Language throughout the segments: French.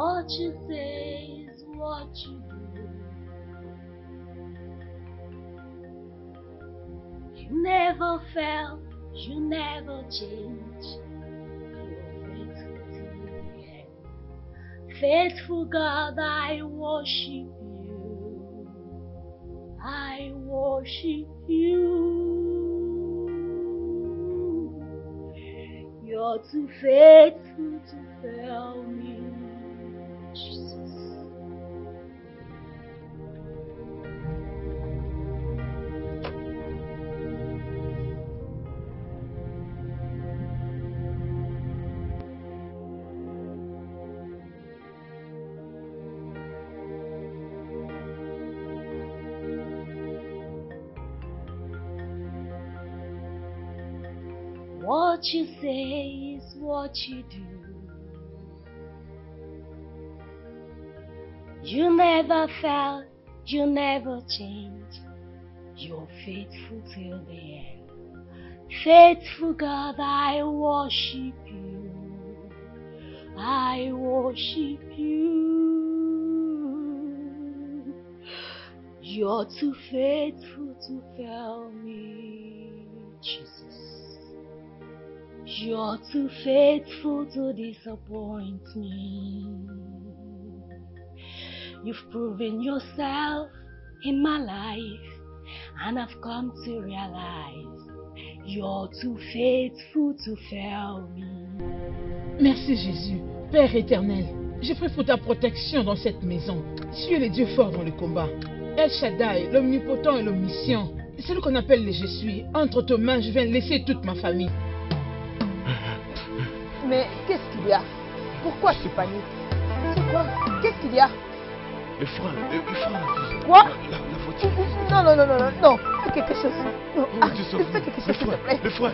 What you say is what you do. You never fail, you never change. You're faithful till the end. Faithful God, I worship you. I worship you. You're too faithful to fail me, Jesus. What you say is what you do. You never fail, you never change. You're faithful till the end. Faithful God, I worship you. I worship you. You're too faithful to fail me, Jesus. You're too faithful to disappoint me. You've proven yourself in my life, and I've come to realize you're too faithful to fail me. Merci Jésus, Père éternel. Je prie pour ta protection dans cette maison. Tu es le Dieu fort dans le combat. El Shaddai, l'omnipotent et l'omniscient, celui qu'on appelle le Je suis. Entre tes mains, je viens laisser toute ma famille. Mais qu'est-ce qu'il y a? Pourquoi tu paniques? C'est quoi? Qu'est-ce qu'il y a? Le frein. Quoi? La voiture. Non, fais quelque chose. Non, fais quelque chose, s'il te plaît. Le frein.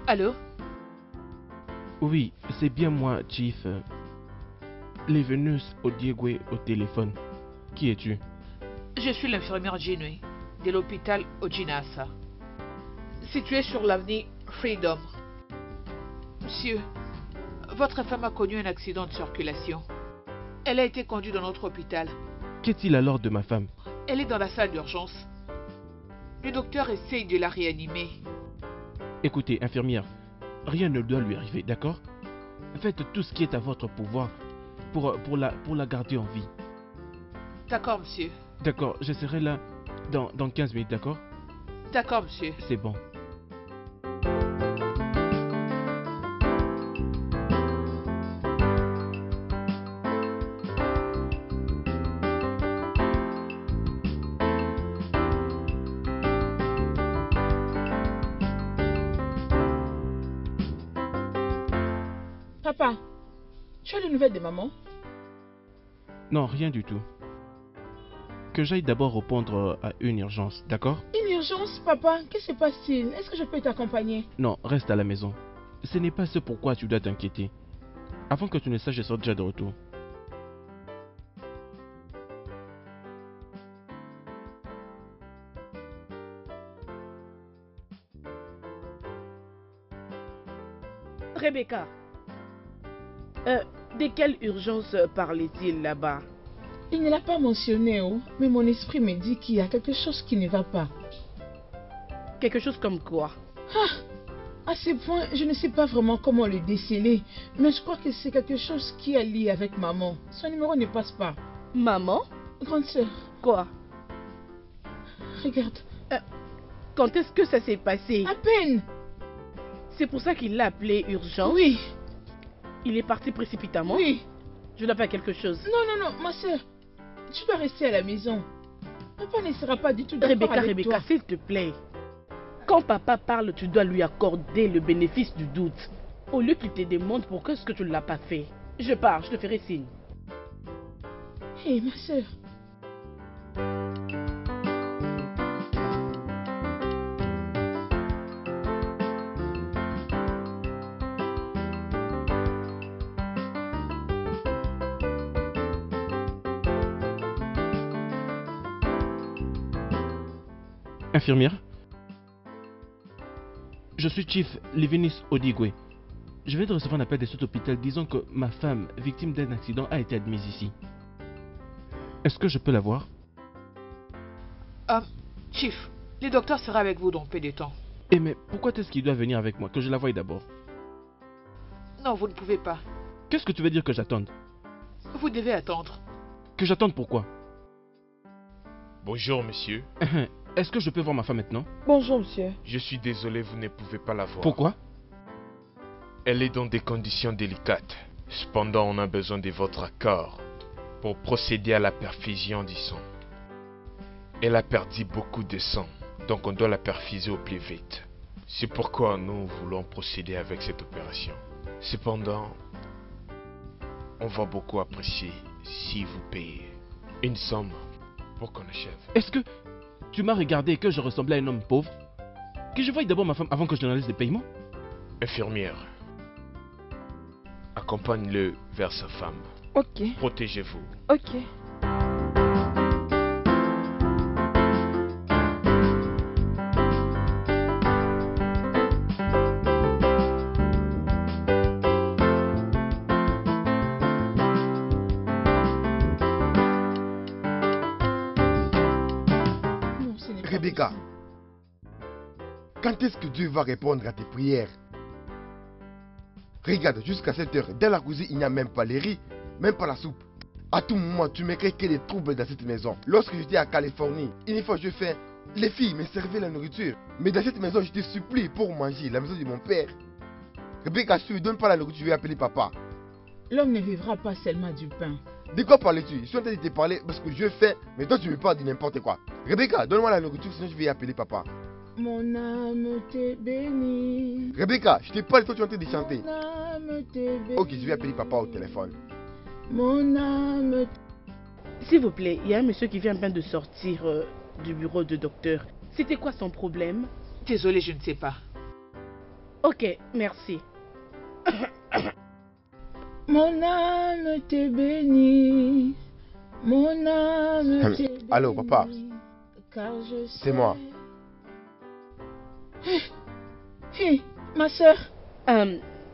Allô? Oui, c'est bien moi, Chief. Les Venus Odiegwe au téléphone. Qui es-tu? Je suis l'infirmière Jinui de l'hôpital Ojinasa, situé sur l'avenue Freedom. Monsieur, votre femme a connu un accident de circulation. Elle a été conduite dans notre hôpital. Qu'est-il alors de ma femme? Elle est dans la salle d'urgence. Le docteur essaye de la réanimer. Écoutez, infirmière, rien ne doit lui arriver, d'accord? Faites tout ce qui est à votre pouvoir pour la garder en vie. D'accord, monsieur. D'accord, je serai là dans 15 minutes, d'accord? D'accord, monsieur. C'est bon. Papa, tu as des nouvelles de maman? Non, rien du tout. Que j'aille d'abord répondre à une urgence, d'accord? Une urgence, papa? Qu'est-ce qui se passe-t-il? Est-ce que je peux t'accompagner? Non, reste à la maison. Ce n'est pas ce pourquoi tu dois t'inquiéter. Avant que tu ne saches, je serai déjà de retour. Rebecca, de quelle urgence parlait-il là-bas? Il ne l'a pas mentionné, oh, mais mon esprit me dit qu'il y a quelque chose qui ne va pas. Quelque chose comme quoi? À ce point, je ne sais pas vraiment comment le déceler, mais je crois que c'est quelque chose qui est lié avec maman. Son numéro ne passe pas. Maman? Grande sœur, Quoi? regarde. Quand est-ce que ça s'est passé? À peine. C'est pour ça qu'il l'a appelé urgent? Oui, Il est parti précipitamment? oui. Je dois faire quelque chose. Non, ma sœur. Tu dois rester à la maison. Papa ne sera pas du tout d'accord avec Rebecca, toi. s'il te plaît. Quand papa parle, tu dois lui accorder le bénéfice du doute. Au lieu qu'il te demande pourquoi est-ce que tu ne l'as pas fait. Je pars, je te ferai signe. Hé, ma sœur. Infirmière? Je suis Chief Livinis Odigwe. Je viens de recevoir un appel de cet hôpital disant que ma femme, victime d'un accident, a été admise ici. Est-ce que je peux la voir? Chief, le docteur sera avec vous dans peu de temps. Eh mais pourquoi est-ce qu'il doit venir avec moi? Que je la voie d'abord. Non, vous ne pouvez pas. Qu'est-ce que tu veux dire que j'attende? Vous devez attendre. Que j'attende pourquoi? Bonjour, monsieur. Est-ce que je peux voir ma femme maintenant? Bonjour, monsieur. Je suis désolé, vous ne pouvez pas la voir. Pourquoi? Elle est dans des conditions délicates. Cependant, on a besoin de votre accord pour procéder à la perfusion du sang. Elle a perdu beaucoup de sang, donc on doit la perfuser au plus vite. C'est pourquoi nous voulons procéder avec cette opération. Cependant, on va beaucoup apprécier si vous payez une somme pour qu'on achève. Est-ce que tu m'as regardé et que je ressemblais à un homme pauvre? Que je voie d'abord ma femme avant que je lui réalise les paiements? Infirmière, accompagne-le vers sa femme. Ok, Protégez-vous. ok. Non, ce n'est pas Rebecca, possible. quand est-ce que Dieu va répondre à tes prières? Regarde, jusqu'à cette heure, dans la cuisine, il n'y a même pas les riz, même pas la soupe. À tout moment, tu me crées que des troubles dans cette maison. Lorsque j'étais à Californie, une fois je fais, les filles me servaient la nourriture. Mais dans cette maison, je te supplie pour manger, la maison de mon père. Rebecca, si tu ne donnes pas la nourriture, je vais appeler papa. L'homme ne vivra pas seulement du pain. De quoi parles-tu? Je suis en train de te parler parce que je fais, mais toi tu me parles de n'importe quoi. Rebecca, donne-moi la nourriture, sinon je vais appeler papa. Mon âme te bénit. Rebecca, je te parle, toi tu es en train de chanter. Mon âme te bénit. Ok, je vais appeler papa au téléphone. Mon âme. S'il vous plaît, il y a un monsieur qui vient bien de sortir du bureau de docteur. C'était quoi son problème? Désolé, je ne sais pas. Ok, merci. Mon âme te bénit. Mon âme te bénit. Allô, papa. Car je sais. C'est moi. Hé, ma soeur.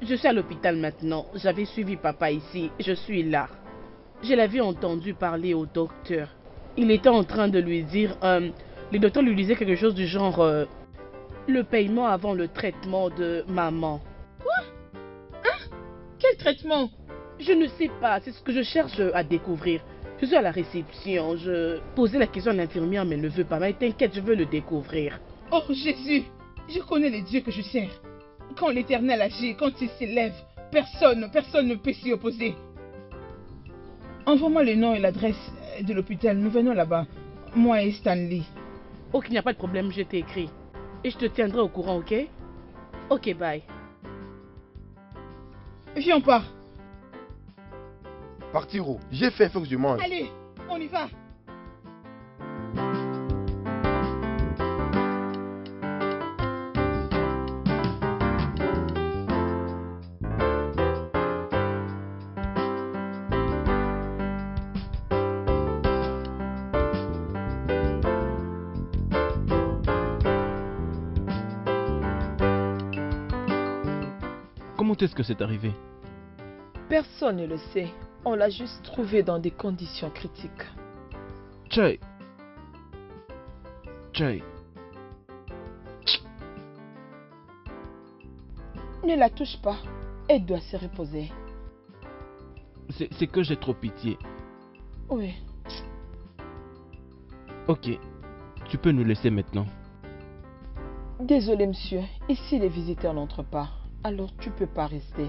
Je suis à l'hôpital maintenant. J'avais suivi papa ici. Je suis là. Je l'avais entendu parler au docteur. Il était en train de lui dire... le docteur lui disait quelque chose du genre... le paiement avant le traitement de maman. Quel traitement? Je ne sais pas. C'est ce que je cherche à découvrir. Je suis à la réception. Je posais la question à l'infirmière, mais elle ne veut pas. Mais t'inquiète, je veux le découvrir. Oh Jésus, je connais les dieux que je sers. Quand l'Éternel agit, quand il s'élève, personne ne peut s'y opposer. Envoie-moi le nom et l'adresse de l'hôpital. Nous venons là-bas. Moi et Stanley. Ok, il n'y a pas de problème, je t'ai écrit. Et je te tiendrai au courant, ok? Ok, bye. Viens, on part. Partiro, j'ai faim, il faut que je mange. Allez, on y va. Comment est-ce que c'est arrivé? Personne ne le sait. On l'a juste trouvé dans des conditions critiques. Chai. Ne la touche pas. Elle doit se reposer. C'est que j'ai trop pitié. Oui. Ok, tu peux nous laisser maintenant. Désolé, monsieur. Ici, les visiteurs n'entrent pas. Alors, tu peux pas rester.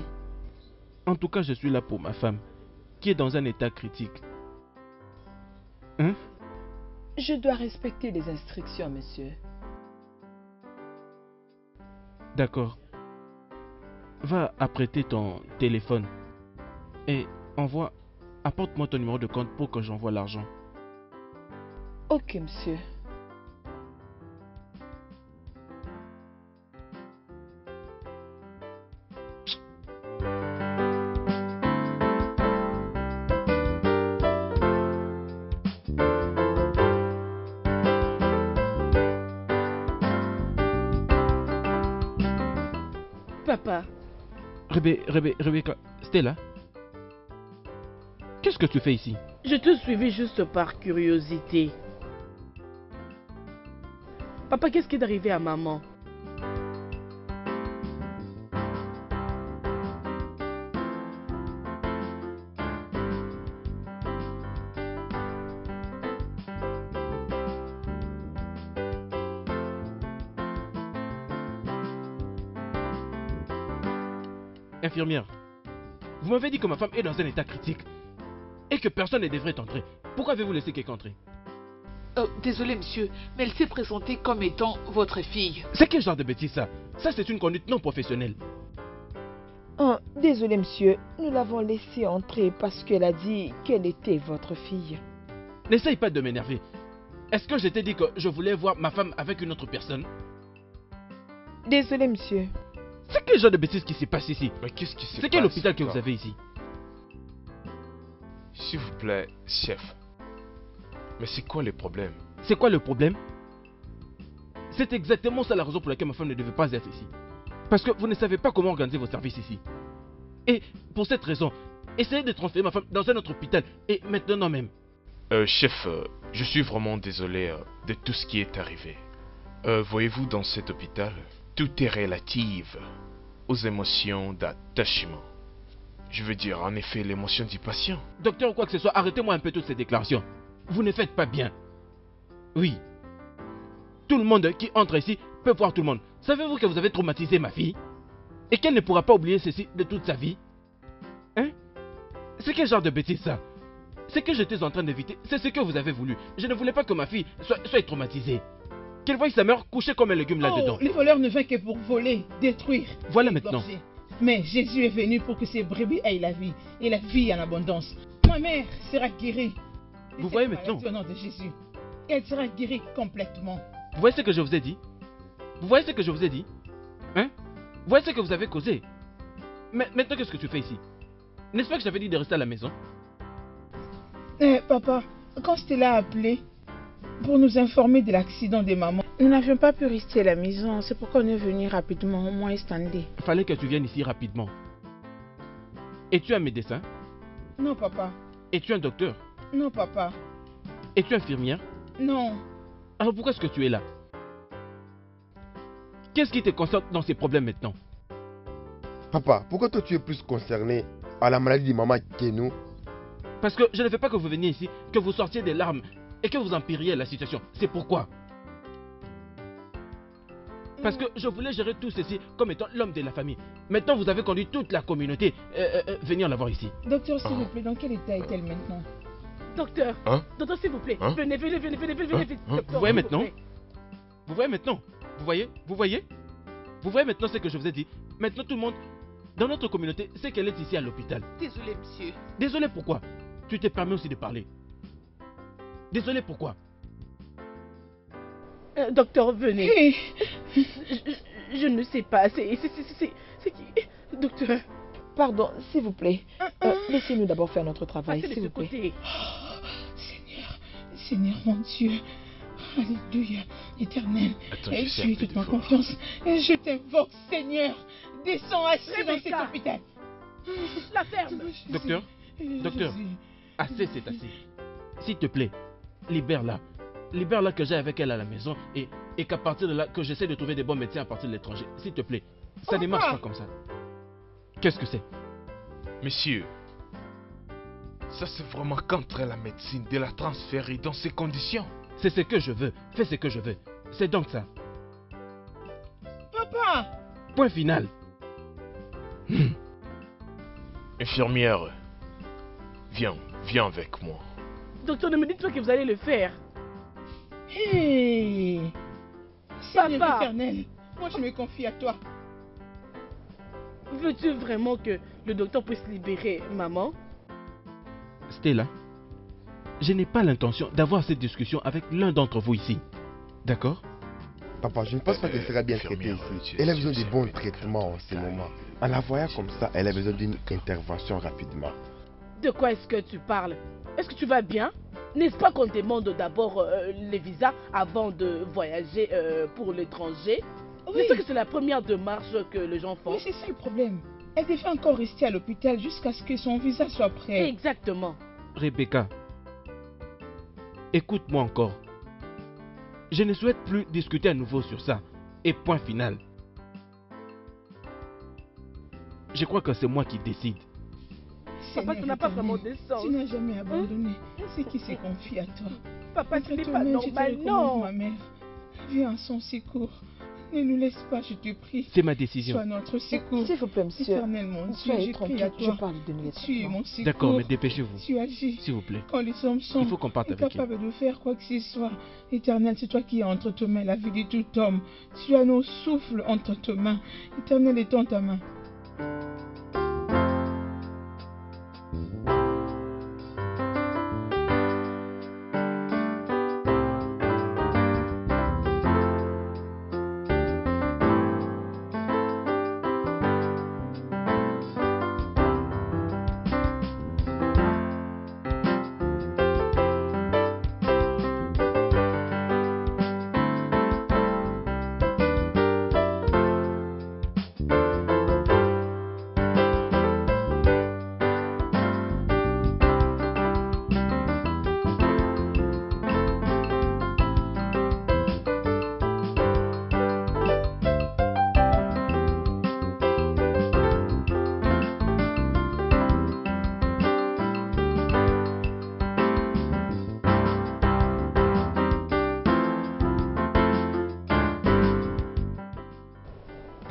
En tout cas, je suis là pour ma femme, qui est dans un état critique. Hein? Je dois respecter les instructions, monsieur. D'accord. Va apprêter ton téléphone et apporte-moi ton numéro de compte pour que j'envoie l'argent. Ok, monsieur. Papa. Rebecca, Stella, qu'est-ce que tu fais ici? Je te suivais juste par curiosité. Papa, qu'est-ce qui est arrivé à maman? Infirmière, vous m'avez dit que ma femme est dans un état critique et que personne ne devrait entrer. Pourquoi avez-vous laissé quelqu'un entrer? Désolé, monsieur, mais elle s'est présentée comme étant votre fille. C'est quel genre de bêtise ça? Ça, c'est une conduite non professionnelle. Oh, désolé, monsieur. Nous l'avons laissée entrer parce qu'elle a dit qu'elle était votre fille. N'essaye pas de m'énerver. Est-ce que je t'ai dit que je voulais voir ma femme avec une autre personne? Désolé, monsieur. C'est quel genre de bêtise qui se passe ici? Mais qu'est-ce qui se passe? C'est quel hôpital que vous avez ici? S'il vous plaît, chef. Mais c'est quoi le problème? C'est quoi le problème? C'est exactement ça la raison pour laquelle ma femme ne devait pas être ici. Parce que vous ne savez pas comment organiser vos services ici. Et pour cette raison, essayez de transférer ma femme dans un autre hôpital. Et maintenant même. Chef, je suis vraiment désolé de tout ce qui est arrivé. Voyez-vous, dans cet hôpital, tout est relatif aux émotions d'attachement. Je veux dire, en effet, l'émotion du patient. Docteur ou quoi que ce soit, arrêtez-moi un peu toutes ces déclarations. Vous ne faites pas bien. Oui. Tout le monde qui entre ici peut voir tout le monde. Savez-vous que vous avez traumatisé ma fille? Et qu'elle ne pourra pas oublier ceci de toute sa vie? Hein? C'est quel genre de bêtise ça? C'est que j'étais en train d'éviter. C'est ce que vous avez voulu. Je ne voulais pas que ma fille soit traumatisée. Qu'elle voie sa mère couchée comme un légume là-dedans. Les voleurs ne viennent que pour voler, détruire. Voilà maintenant. Mais Jésus est venu pour que ses brebis aient la vie, et la vie en abondance. Ma mère sera guérie. Vous voyez maintenant? Au nom de Jésus. Elle sera guérie complètement. Vous voyez ce que je vous ai dit? Vous voyez ce que je vous ai dit? Hein? Vous voyez ce que vous avez causé? Mais maintenant, qu'est-ce que tu fais ici? N'est-ce pas que j'avais dit de rester à la maison? Papa, quand Stella a appelé pour nous informer de l'accident de maman, nous n'avions pas pu rester à la maison. C'est pourquoi on est venu rapidement, moi et Stanley. Il fallait que tu viennes ici rapidement. Es-tu un médecin? Non, papa. Es-tu un docteur? Non, papa. Es-tu infirmière? Non. Alors pourquoi est-ce que tu es là? Qu'est-ce qui te concerne dans ces problèmes maintenant? Papa, pourquoi toi tu es plus concerné à la maladie de maman que nous? Parce que je ne veux pas que vous veniez ici, que vous sortiez des larmes et que vous empiriez la situation. C'est pourquoi. Parce que je voulais gérer tout ceci comme étant l'homme de la famille. Maintenant, vous avez conduit toute la communauté venir la voir ici. Docteur, s'il vous plaît, dans quel état est-elle maintenant? Docteur, Hein? docteur, s'il vous plaît, Hein? venez vite. Docteur, Vous voyez s'il maintenant? plaît. Vous voyez maintenant? Vous voyez? Vous voyez? Vous voyez maintenant ce que je vous ai dit? Maintenant, tout le monde dans notre communauté sait qu'elle est ici à l'hôpital. Désolé, monsieur. Désolé pourquoi? Tu t'es permis aussi de parler. Désolé pourquoi? Docteur, venez. Hey. Je ne sais pas, c'est qui? Docteur, Pardon, s'il vous plaît. Laissez-nous d'abord faire notre travail, passez de s'il ce vous plaît. côté. Seigneur mon Dieu. Alléluia, éternel. Attends, Et j'essaie tu un es peu toute ma de fort. confiance. Et je t'invoque, Seigneur. Descends assis dans cet Rebecca. hôpital. La ferme. Docteur? Docteur. Assez, c'est assez. S'il te plaît, libère-la. Libère-la que j'ai avec elle à la maison et qu'à partir de là, que j'essaie de trouver des bons médecins à partir de l'étranger. S'il te plaît. Ça ne marche pas comme ça. Qu'est-ce que c'est? Monsieur, ça c'est vraiment contre la médecine de la transférer dans ces conditions. C'est ce que je veux. Fais ce que je veux. C'est donc ça. Papa! Point final. Infirmière, viens avec moi. Docteur, ne me dites pas que vous allez le faire. Hé! Seigneur Papa! éternel, moi je me confie à toi. Veux-tu vraiment que le docteur puisse libérer maman? Stella, je n'ai pas l'intention d'avoir cette discussion avec l'un d'entre vous ici. D'accord? Papa, je ne pense pas qu'elle sera bien traitée ici. Elle a besoin de bons traitements en ce moment. En la voyant comme ça, elle a besoin d'une intervention rapidement. De quoi est-ce que tu parles? Est-ce que tu vas bien? N'est-ce pas qu'on demande d'abord les visas avant de voyager pour l'étranger? Oui. C'est sûr que c'est la première démarche que les gens font. Oui, c'est ça le problème. Elle devait encore rester à l'hôpital jusqu'à ce que son visa soit prêt. Exactement. Rebecca, écoute-moi encore. Je ne souhaite plus discuter à nouveau sur ça. Et point final. Je crois que c'est moi qui décide. Papa, tu n'as pas vraiment de sens. Tu n'as jamais abandonné. C'est qui s'est confié à toi. Papa, ce n'est pas Toi-même, normal, je te recommande non. ma mère. Viens à son secours. Ne nous laisse pas, je te prie. C'est ma décision. Sois notre secours. S'il vous plaît, monsieur. Éternel, mon Dieu, Soyez je prie tranquille, à je toi. parle de nous. Tu es mon secours. D'accord, mais dépêchez-vous. Tu agis. S'il vous plaît. Quand les hommes sont Il faut qu'on parte avec incapables de faire quoi que ce soit. Éternel, c'est toi qui as entre tes mains la vie de tout homme. Tu as nos souffles entre tes mains. Éternel, étends ta main.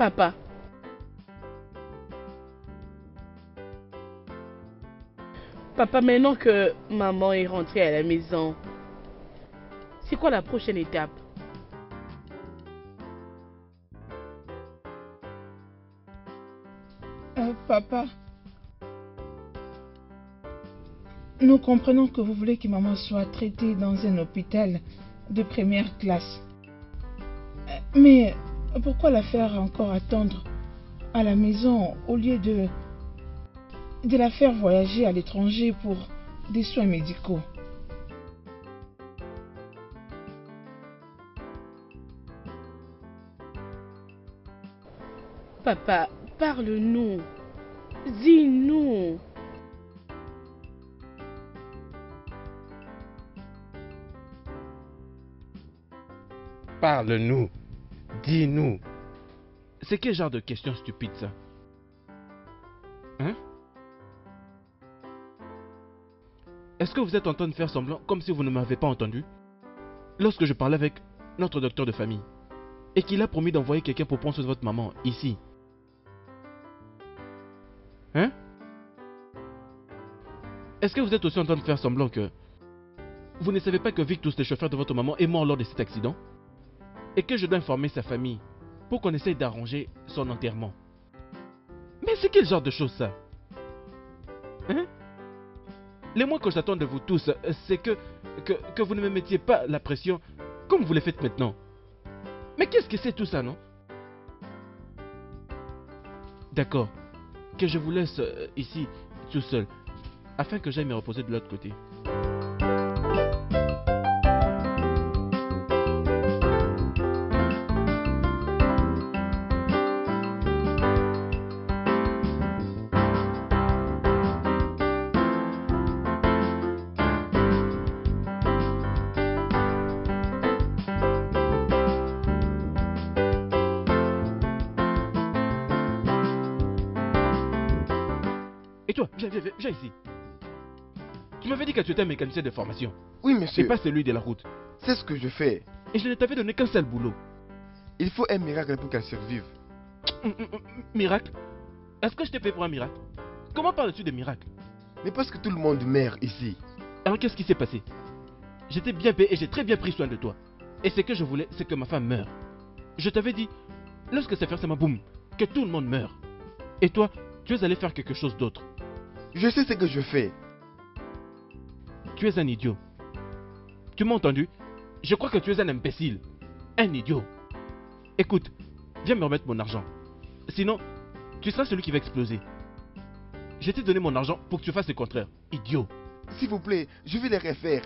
Papa. Papa, maintenant que maman est rentrée à la maison, c'est quoi la prochaine étape? Papa, nous comprenons que vous voulez que maman soit traitée dans un hôpital de première classe. Mais pourquoi la faire encore attendre à la maison au lieu de la faire voyager à l'étranger pour des soins médicaux? Papa, parle-nous. Dis-nous. Parle-nous. Dis-nous. C'est quel genre de question stupide ça? Hein? Est-ce que vous êtes en train de faire semblant comme si vous ne m'avez pas entendu? Lorsque je parlais avec notre docteur de famille et qu'il a promis d'envoyer quelqu'un pour prendre soin de votre maman ici. Hein? Est-ce que vous êtes aussi en train de faire semblant que vous ne savez pas que Victus, le chauffeur de votre maman, est mort lors de cet accident? Et que je dois informer sa famille pour qu'on essaye d'arranger son enterrement? Mais c'est quel genre de chose ça? Hein? Les moins que j'attends de vous tous, c'est que vous ne me mettiez pas la pression comme vous le faites maintenant. Mais qu'est-ce que c'est tout ça, non? D'accord. Que je vous laisse ici, tout seul, afin que j'aille me reposer de l'autre côté. toi, viens ici. Tu m'avais dit que tu étais un mécanicien de formation. Oui, Et monsieur. pas celui de la route. C'est ce que je fais. Et je ne t'avais donné qu'un seul boulot. Il faut un miracle pour qu'elle survive. Miracle? Est-ce que je t'ai fait pour un miracle? Comment parles-tu de miracle? Mais parce que tout le monde meurt ici. Alors qu'est-ce qui s'est passé? J'étais bien payé et j'ai très bien pris soin de toi. Et ce que je voulais, c'est que ma femme meure. Je t'avais dit, lorsque ça fait seulement boum, que tout le monde meurt. Et toi, tu es allé faire quelque chose d'autre. Je sais ce que je fais. Tu es un idiot. Tu m'as entendu? Je crois que tu es un imbécile. Un idiot. Écoute, viens me remettre mon argent. Sinon, tu seras celui qui va exploser. Je t'ai donné mon argent pour que tu fasses le contraire. Idiot. S'il vous plaît, je vais les refaire.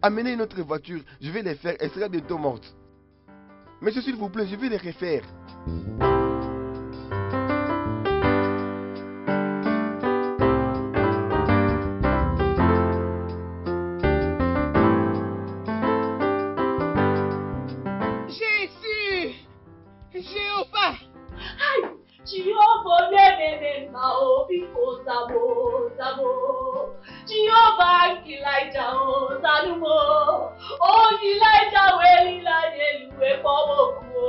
Amenez une autre voiture, je vais les faire, elle sera bientôt morte. Monsieur, s'il vous plaît, je vais les refaire. Jésus! Jéhovah! Jehovah nene mao biko zabo. Jehovah Elijah o zanumo. O Elijah we luwe powoku.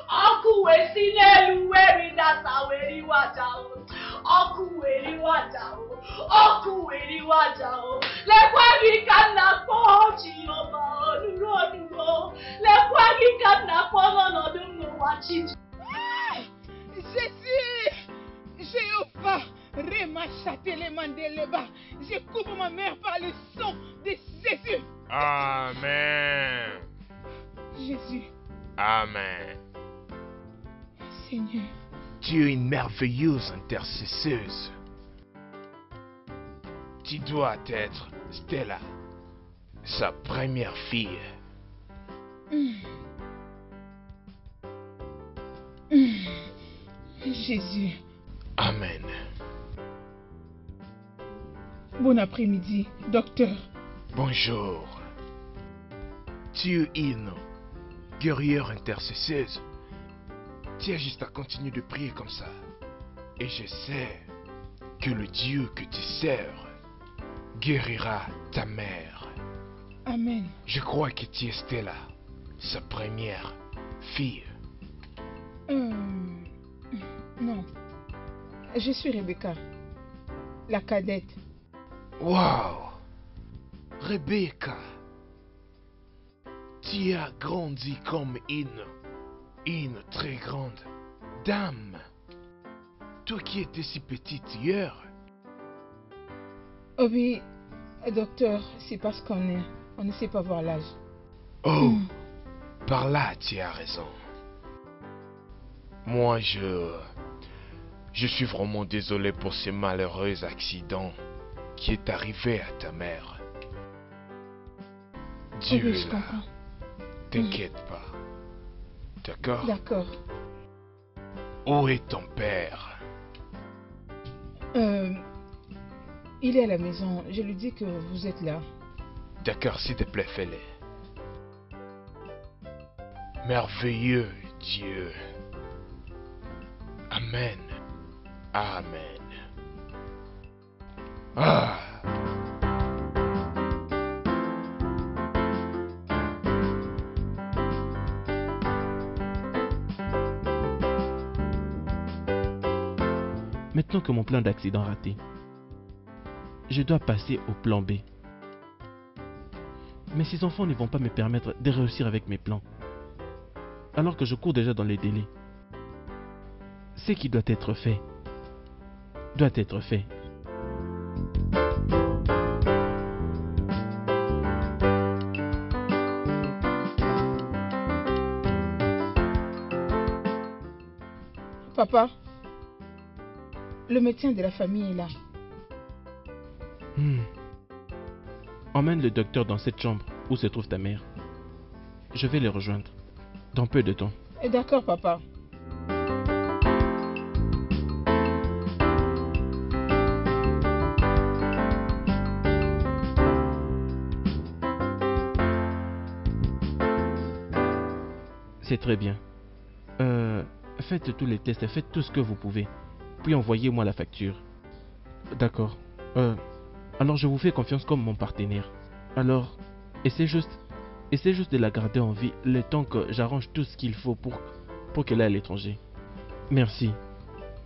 Oku we sinelu we ridasa we riwaja o. Oku we riwaja o. Oku we riwaja o. Le kwagi kana po Jehovah nuro. Le kwagi kana po no dunno wachi. Jésus! Jéhovah! Remachatelemandeleba. Je couvre ma mère par le sang de Jésus. Amen. Jésus, Amen. Seigneur. Tu es une merveilleuse intercesseuse. Tu dois être Stella, sa première fille. Jésus. Amen. Bon après-midi, docteur. Bonjour. Tu es une guerrière intercesseuse. Tu as juste à continuer de prier comme ça. Et je sais que le Dieu que tu sers guérira ta mère. Amen. Je crois que tu es Stella, sa première fille. Non. Je suis Rebecca, la cadette. Wow! Rebecca, tu as grandi comme une très grande dame. Toi qui étais si petite hier. Oh oui, docteur, c'est parce qu'on ne sait pas voir l'âge. Oh, par là tu as raison. Moi je suis vraiment désolé pour ce malheureux accident qui est arrivé à ta mère. Dieu oui, est je là. comprends. T'inquiète pas. D'accord? D'accord. Où est ton père? Il est à la maison. Je lui dis que vous êtes là. D'accord, s'il te plaît, fais-le. Merveilleux Dieu. Amen. Amen. Ah. Maintenant que mon plan d'accident raté, je dois passer au plan B. Mais ces enfants ne vont pas me permettre de réussir avec mes plans, alors que je cours déjà dans les délais. Ce qui doit être fait, doit être fait. Papa, le médecin de la famille est là. Emmène le docteur dans cette chambre où se trouve ta mère. Je vais les rejoindre dans peu de temps. D'accord, papa. C'est très bien. Faites tous les tests, faites tout ce que vous pouvez. Puis envoyez-moi la facture. D'accord. Alors je vous fais confiance comme mon partenaire. Alors, essayez juste de la garder en vie le temps que j'arrange tout ce qu'il faut pour qu'elle aille à l'étranger. Merci.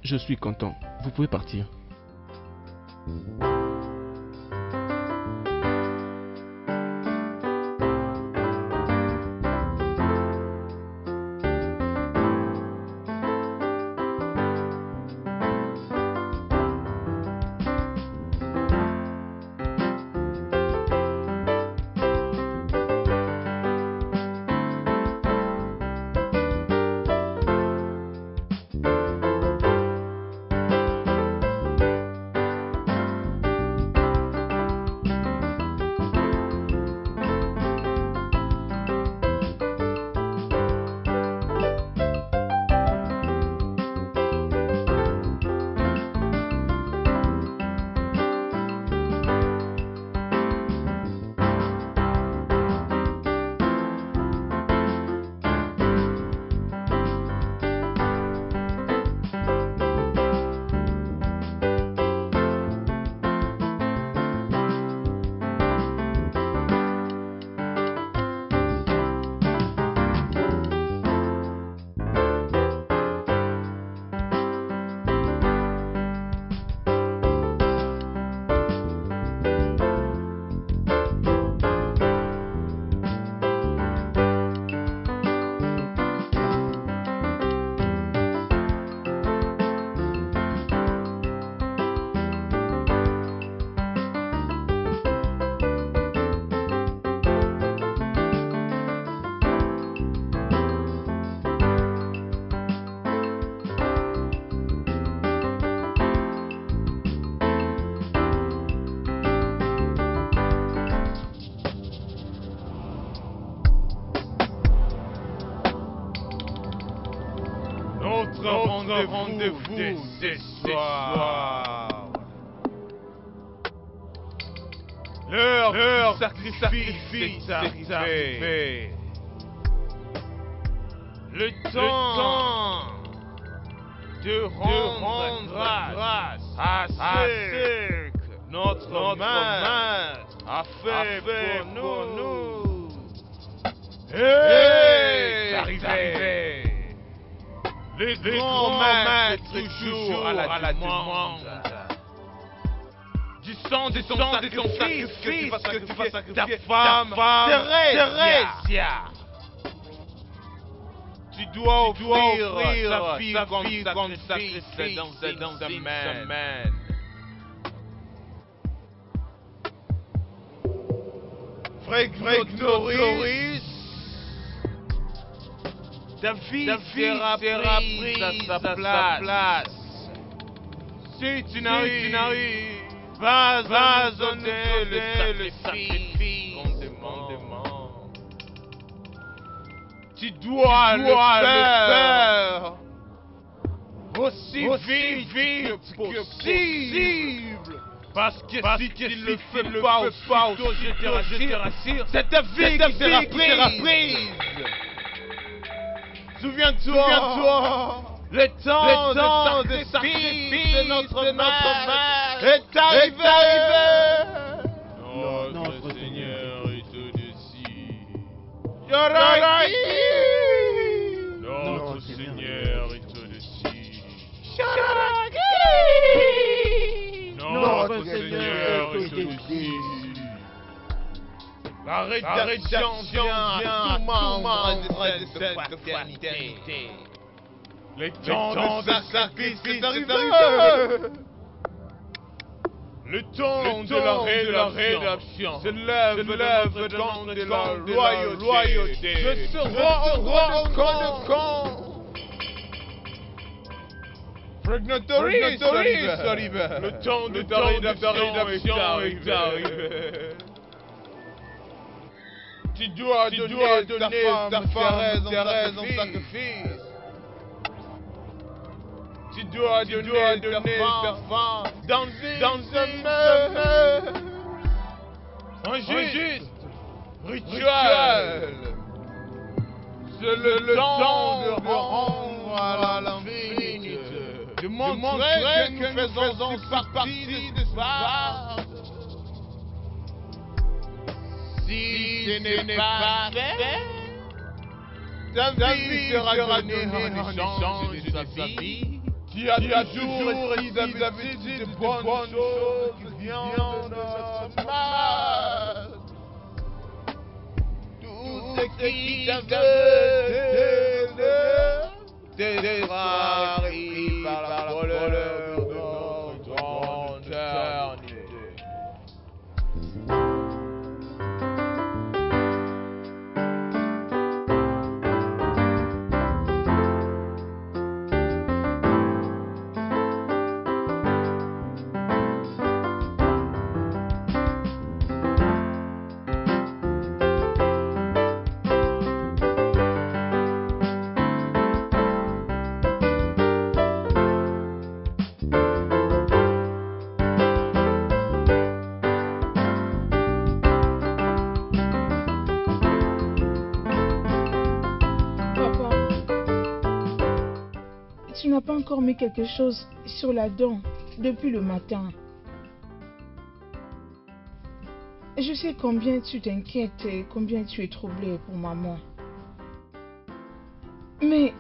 Je suis content. Vous pouvez partir. Notre rendez-vous de ce soir. L'heure sacrifice est arrivée. Le temps de rendre grâce à ce que notre maître a fait pour nous. Est arrivé. Le grand maître toujours à la demande du sang de ton sacrifice que tu vas sacrifier ta femme Thérèsia. Tu dois offrir ta fille comme sacrifice dans une semaine. Frère Norris, ta fille sera prise à sa place. Si tu n'arrives pas à donner le sacrifice qu'on demande, tu dois le faire aussi vite que possible. Parce que si tu ne le fais pas, je te rassure, c'est ta vie qui sera prise. Souviens-toi, le temps de sacrifice de notre maître est arrivé. Notre Seigneur est au-dessus. Notre Seigneur est au-dessus. Notre Seigneur est au-dessus. La rédemption vient à tout membre de cette fraternité. Le temps de sacrifice est arrivé. Le temps de la rédemption se lève le temps de la loyauté. Je serai au camp. Fragmentory est arrivé. Le temps de ta rédemption est arrivé. Tu dois donner ta femme Thérèse en sacrifice. Tu dois donner ta femme dans un juste rituel. C'est le temps de rendre à l'infinité, de montrer que nous faisons partie de Sparte. Si ce n'est pas fait, ta vie sera donnée en échange de sa vie. Tu as toujours été d'habitude de bonnes choses qui viennent de notre mal. Tout ce qui t'avait été arrivé par la voleur de notre éternité. Tu n'as pas encore mis quelque chose sur la dent depuis le matin. Je sais combien tu t'inquiètes et combien tu es troublé pour maman. Mais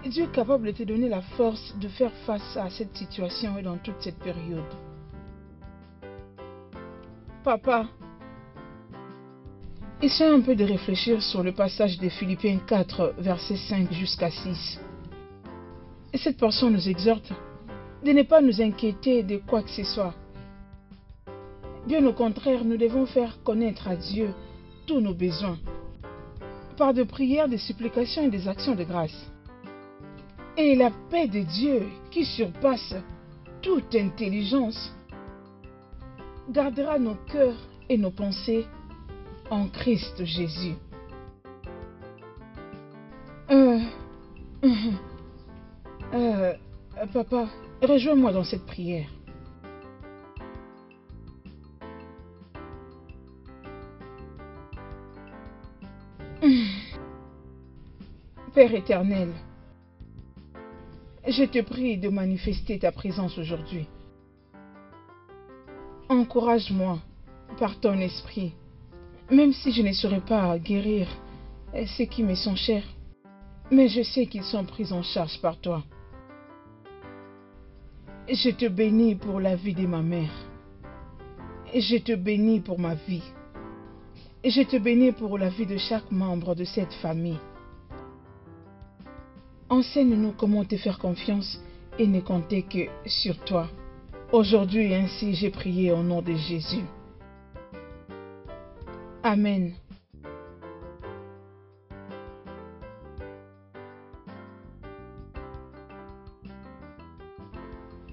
Dieu est capable de te donner la force de faire face à cette situation et dans toute cette période. Papa, essaie un peu de réfléchir sur le passage de Philippiens 4, versets 5 jusqu'à 6. Et cette portion nous exhorte de ne pas nous inquiéter de quoi que ce soit. Bien au contraire, nous devons faire connaître à Dieu tous nos besoins, par de prières, des supplications et des actions de grâce. Et la paix de Dieu, qui surpasse toute intelligence, gardera nos cœurs et nos pensées en Christ Jésus. Papa, rejoins-moi dans cette prière. Père éternel, je te prie de manifester ta présence aujourd'hui. Encourage-moi par ton esprit, même si je ne saurais pas guérir ceux qui me sont chers, mais je sais qu'ils sont pris en charge par toi. Je te bénis pour la vie de ma mère. Je te bénis pour ma vie. Je te bénis pour la vie de chaque membre de cette famille. Enseigne-nous comment te faire confiance et ne compter que sur toi. Aujourd'hui, ainsi, j'ai prié au nom de Jésus. Amen.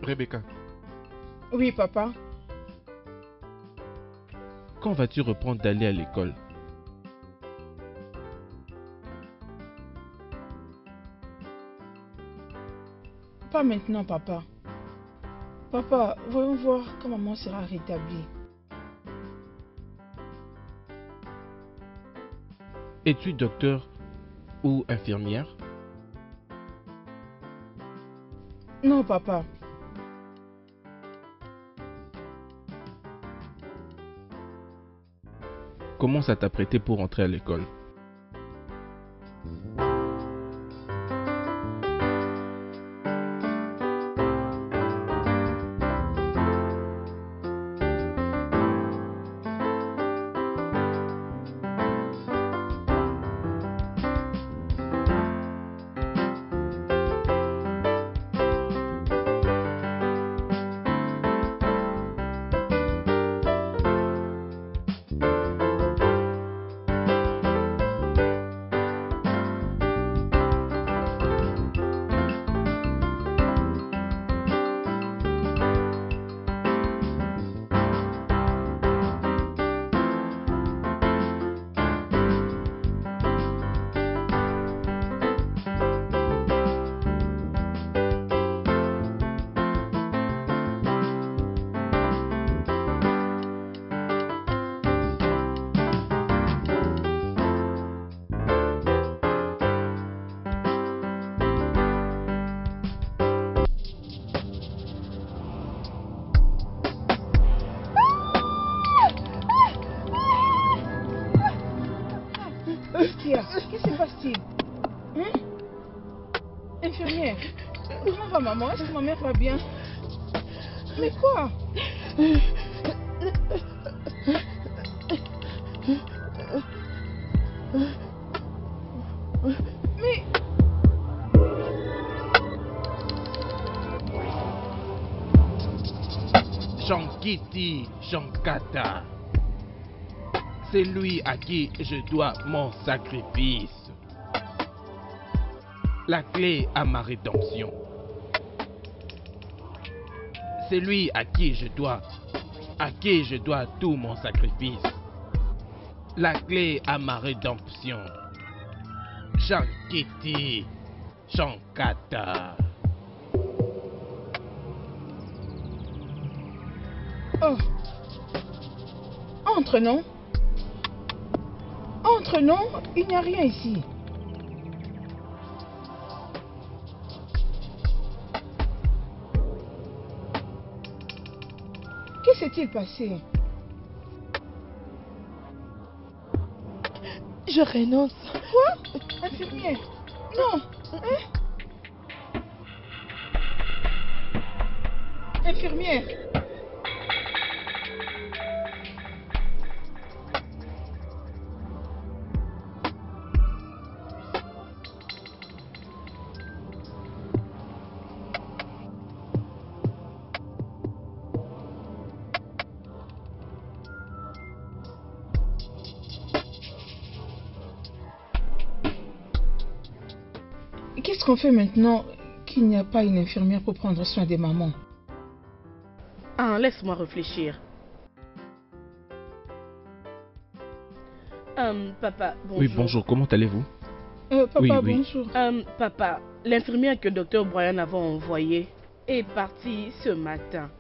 Rebecca, Oui, papa. quand vas-tu reprendre d'aller à l'école? Pas maintenant, papa. Papa, voyons voir quand maman sera rétablie. Es-tu docteur ou infirmière? Non, papa. Commence à t'apprêter pour entrer à l'école. Quoi, maman? Est-ce que ma mère va bien? Mais quoi? Mais... Shankiti Shankata. C'est lui à qui je dois mon sacrifice. La clé à ma rédemption. C'est lui à qui je dois tout mon sacrifice. La clé à ma rédemption. Shankiti Shankata. Oh. Entre, non? Entre, non? Il n'y a rien ici. Que s'est-il passé? Je renonce. Quoi? Infirmière? Non. Hein? Infirmière? Qu'est-ce qu'on fait maintenant qu'il n'y a pas une infirmière pour prendre soin des mamans? Ah, laisse-moi réfléchir. Papa, bonjour. Oui, bonjour, comment allez-vous? Papa, Oui. bonjour. Papa, l'infirmière que Dr. Brian avait envoyée est partie ce matin.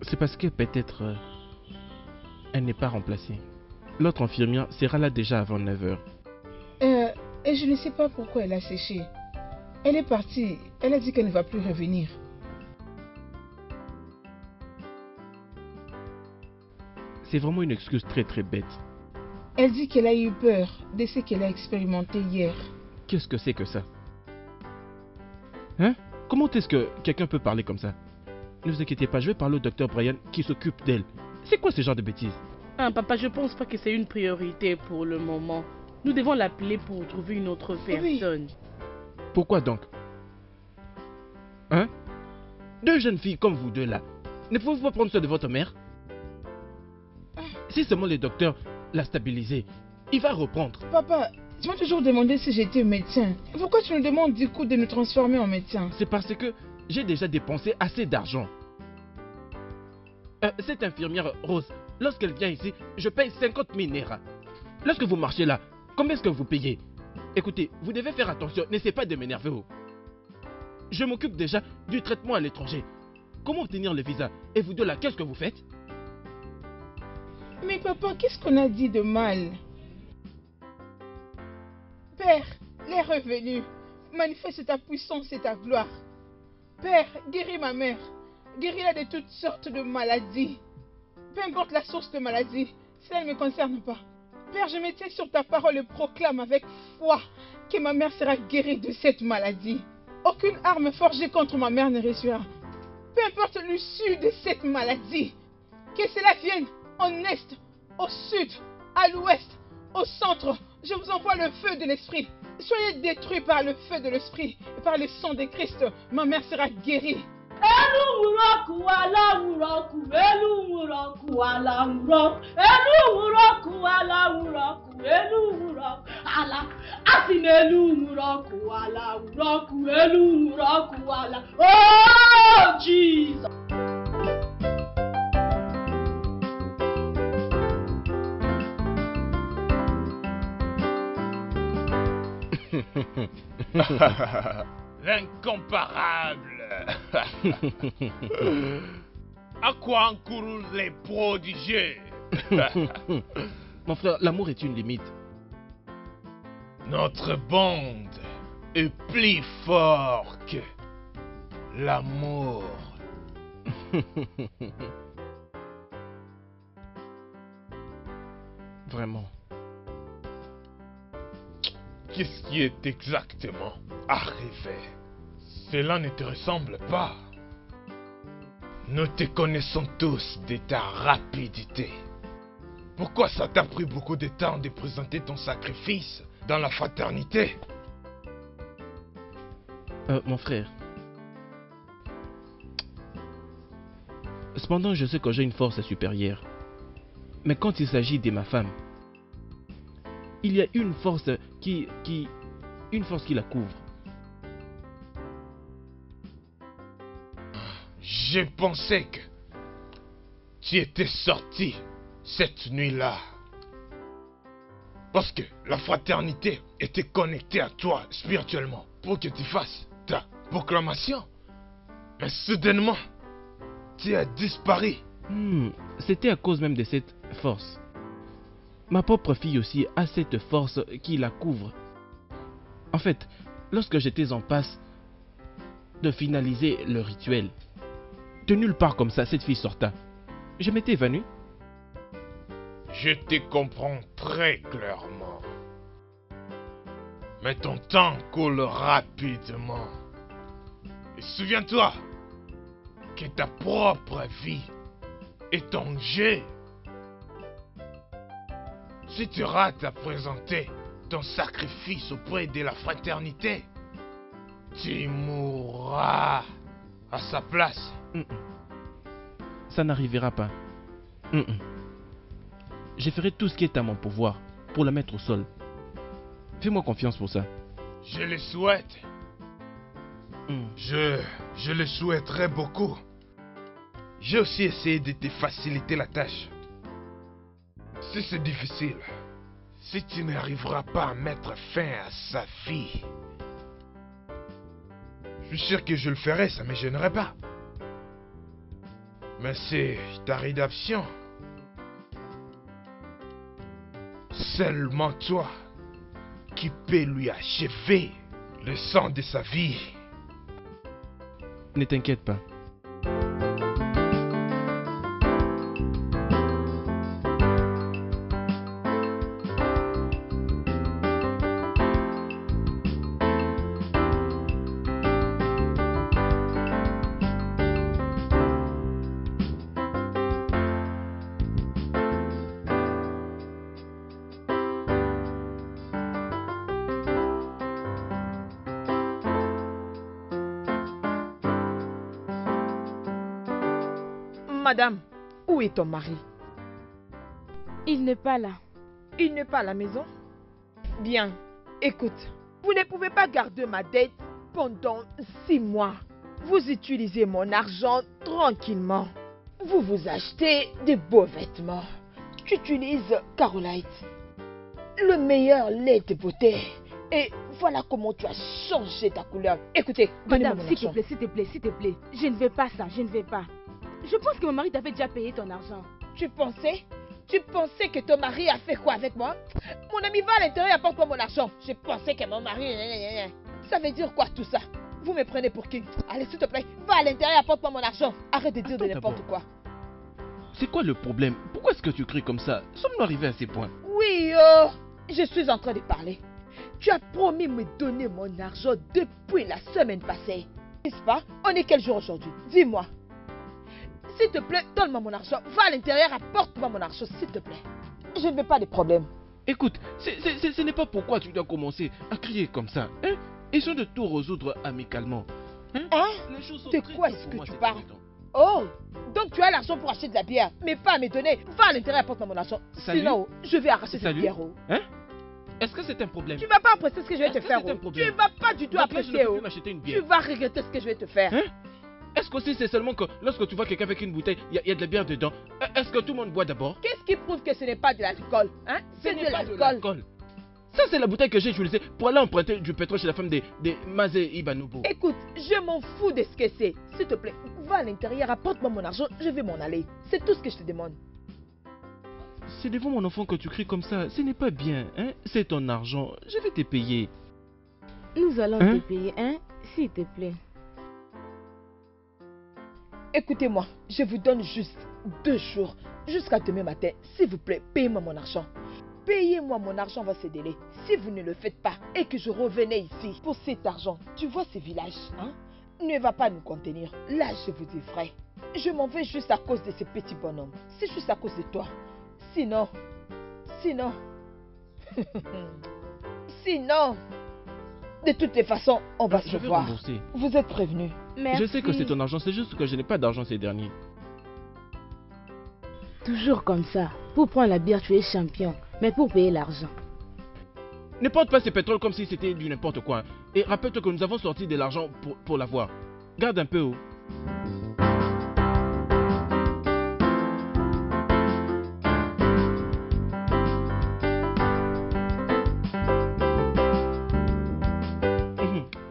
C'est parce que peut-être elle n'est pas remplacée. L'autre infirmière sera là déjà avant 9h. Et je ne sais pas pourquoi elle a séché. Elle est partie. Elle a dit qu'elle ne va plus revenir. C'est vraiment une excuse très très bête. Elle dit qu'elle a eu peur de ce qu'elle a expérimenté hier. Qu'est-ce que c'est que ça? Hein? Comment est-ce que quelqu'un peut parler comme ça? Ne vous inquiétez pas, je vais parler au docteur Brian qui s'occupe d'elle. C'est quoi ce genre de bêtises? Papa, je pense pas que c'est une priorité pour le moment. Nous devons l'appeler pour trouver une autre personne. Pourquoi donc? Hein? Deux jeunes filles comme vous deux là, ne pouvez-vous pas prendre soin de votre mère? Si seulement le docteur l'a stabilisé, il va reprendre. Papa, tu m'as toujours demandé si j'étais médecin. Pourquoi tu nous demandes du coup de nous transformer en médecin? C'est parce que j'ai déjà dépensé assez d'argent. Cette infirmière Rose, lorsqu'elle vient ici, je paye 50 000 naira. Lorsque vous marchez là, combien est-ce que vous payez? Écoutez, vous devez faire attention, n'essayez pas de m'énerver. Je m'occupe déjà du traitement à l'étranger. Comment obtenir le visa? Et vous deux là, qu'est-ce que vous faites? Mais papa, qu'est-ce qu'on a dit de mal? Père, l'est revenu. Manifeste ta puissance et ta gloire. Père, guéris ma mère. Guéris-la de toutes sortes de maladies. Peu importe la source de maladie, cela ne me concerne pas. Père, je me tiens sur ta parole et proclame avec foi que ma mère sera guérie de cette maladie. Aucune arme forgée contre ma mère ne réussira. Peu importe l'issue de cette maladie, que cela vienne en est, au sud, à l'ouest, au centre, je vous envoie le feu de l'esprit. Soyez détruits par le feu de l'esprit et par le sang de Christ. Ma mère sera guérie. Oh, Jesus. L'incomparable. À quoi encourent les prodigieux? Mon frère, l'amour est une limite. Notre bande est plus fort que l'amour. Vraiment. Qu'est-ce qui est exactement arrivé? Cela ne te ressemble pas. Nous te connaissons tous de ta rapidité. Pourquoi ça t'a pris beaucoup de temps de présenter ton sacrifice dans la fraternité? Mon frère. Cependant, je sais que j'ai une force supérieure. Mais quand il s'agit de ma femme, il y a une force qui la couvre. Je pensais que tu étais sorti cette nuit-là. Parce que la fraternité était connectée à toi spirituellement pour que tu fasses ta proclamation. Mais soudainement, tu as disparu. C'était à cause même de cette force. Ma propre fille aussi a cette force qui la couvre. En fait, lorsque j'étais en passe de finaliser le rituel, de nulle part comme ça, cette fille sorta. Je m'étais évanoui. Je te comprends très clairement. Mais ton temps coule rapidement. Et souviens-toi que ta propre vie est en jeu. Si tu rates à présenter ton sacrifice auprès de la fraternité, tu mourras à sa place. Ça n'arrivera pas. Je ferai tout ce qui est à mon pouvoir pour la mettre au sol. Fais-moi confiance pour ça. Je le souhaite. Je le souhaiterais beaucoup. J'ai aussi essayé de te faciliter la tâche. Si c'est difficile, si tu n'arriveras pas à mettre fin à sa vie, je suis sûr que je le ferai, ça ne me gênerait pas. Mais c'est ta rédemption. Seulement toi qui peux lui achever le sang de sa vie. Ne t'inquiète pas. Madame, où est ton mari? Il n'est pas là. Il n'est pas à la maison? Bien, écoute, vous ne pouvez pas garder ma dette pendant 6 mois. Vous utilisez mon argent tranquillement. Vous vous achetez de beaux vêtements. Tu utilises Carolite, le meilleur lait de beauté. Et voilà comment tu as changé ta couleur. Écoutez, madame, s'il te plaît, s'il te plaît, s'il te plaît. Je ne veux pas ça, je ne veux pas. Je pense que mon mari t'avait déjà payé ton argent. Tu pensais que ton mari a fait quoi avec moi? Mon ami va à l'intérieur et apporte-moi mon argent. Je pensais que mon mari... Ça veut dire quoi tout ça? Vous me prenez pour qui? Allez, s'il te plaît, va à l'intérieur et apporte-moi mon argent. Arrête de dire de n'importe quoi. C'est quoi le problème? Pourquoi est-ce que tu cries comme ça? Sommes-nous arrivés à ces points? Oui, je suis en train de parler. Tu as promis de me donner mon argent depuis la semaine passée. N'est-ce pas? On est quel jour aujourd'hui? Dis-moi. S'il te plaît, donne-moi mon argent. Va à l'intérieur, apporte-moi mon argent, s'il te plaît. Je ne veux pas de problème. Écoute, ce n'est pas pourquoi tu dois commencer à crier comme ça. Hein? Essayons de tout résoudre amicalement. Hein? De quoi est-ce que tu parles? Oh, donc tu as l'argent pour acheter de la bière, mais pas à me donner. Va à l'intérieur, apporte-moi mon argent. Salut. Sinon, je vais arracher cette bière. Hein? Est-ce que c'est un problème? Tu ne vas pas apprécier ce que je vais te faire. Tu ne vas pas du tout apprécier. Tu vas regretter ce que je vais te faire. Hein? Est-ce que c'est seulement que lorsque tu vois quelqu'un avec une bouteille, il y a de la bière dedans? Est-ce que tout le monde boit d'abord? Qu'est-ce qui prouve que ce n'est pas de l'alcool? Hein? C'est de l'alcool. Ça, c'est la bouteille que j'ai utilisée pour aller emprunter du pétrole chez la femme de Mazé Ibanoubo. Écoute, je m'en fous de ce que c'est. S'il te plaît, va à l'intérieur, apporte-moi mon argent, je vais m'en aller. C'est tout ce que je te demande. C'est devant mon enfant que tu cries comme ça. Ce n'est pas bien, hein? C'est ton argent. Je vais te payer. Nous allons te payer, hein? S'il te plaît. Écoutez-moi, je vous donne juste 2 jours, jusqu'à demain matin. S'il vous plaît, payez-moi mon argent. Payez-moi mon argent va se délai. Si vous ne le faites pas et que je revenais ici pour cet argent, tu vois ces villages, hein? ne va pas nous contenir. Là, je vous dis vrai. Je m'en vais juste à cause de ce petit bonhomme. C'est juste à cause de toi. Sinon... Sinon... De toutes les façons, on va se Je vais voir. rembourser. Vous êtes prévenus. Merci. Je sais que c'est ton argent, c'est juste que je n'ai pas d'argent ces derniers. Toujours comme ça. Pour prendre la bière, tu es champion. Mais pour payer l'argent. Ne porte pas ces pétroles comme si c'était du n'importe quoi. Et rappelle-toi que nous avons sorti de l'argent pour l'avoir. Garde un peu, oh.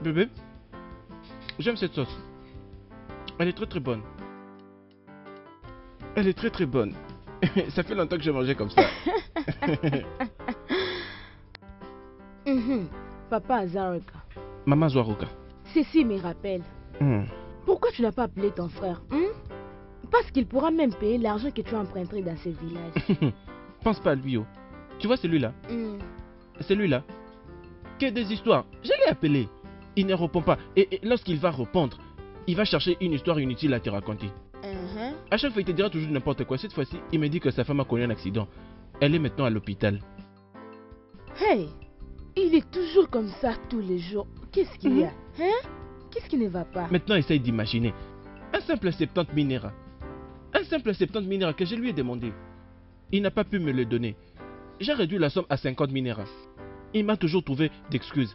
Bébé, j'aime cette sauce. Elle est très très bonne. Elle est très très bonne. Ça fait longtemps que j'ai mangé comme ça. Papa Azaroka, Maman Zoaroka. ceci me rappelle. Pourquoi tu n'as pas appelé ton frère Parce qu'il pourra même payer l'argent que tu as emprunté dans ce village. Pense pas à lui, oh. Tu vois celui-là? Celui-là. Que des histoires. Je l'ai appelé. Il ne répond pas. Et lorsqu'il va répondre, il va chercher une histoire inutile à te raconter. À chaque fois, il te dira toujours n'importe quoi. Cette fois-ci, il me dit que sa femme a connu un accident. Elle est maintenant à l'hôpital. Hey, il est toujours comme ça tous les jours. Qu'est-ce qu'il y a Qu'est-ce qui ne va pas? Maintenant, essaye d'imaginer. Un simple 70 minéraux. Un simple 70 minéraux que je lui ai demandé. Il n'a pas pu me le donner. J'ai réduit la somme à 50 minéraux. Il m'a toujours trouvé d'excuses.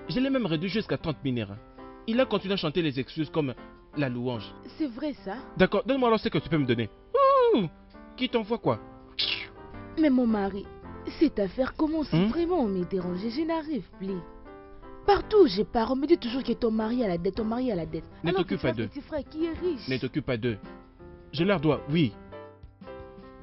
Je l'ai même réduit jusqu'à 30 minéraux. Il a continué à chanter les excuses comme la louange. C'est vrai ça? D'accord, donne-moi alors ce que tu peux me donner. Ouh, qui t'envoie quoi? Mais mon mari, cette affaire commence vraiment à me déranger. Je n'arrive plus. Partout où je pars, on me dit toujours que ton mari a la dette, ton mari a la dette. Ne Alors t'occupe que pas tu as d'eux. petit frère qui est riche. Ne t'occupe pas d'eux. Je leur dois, oui.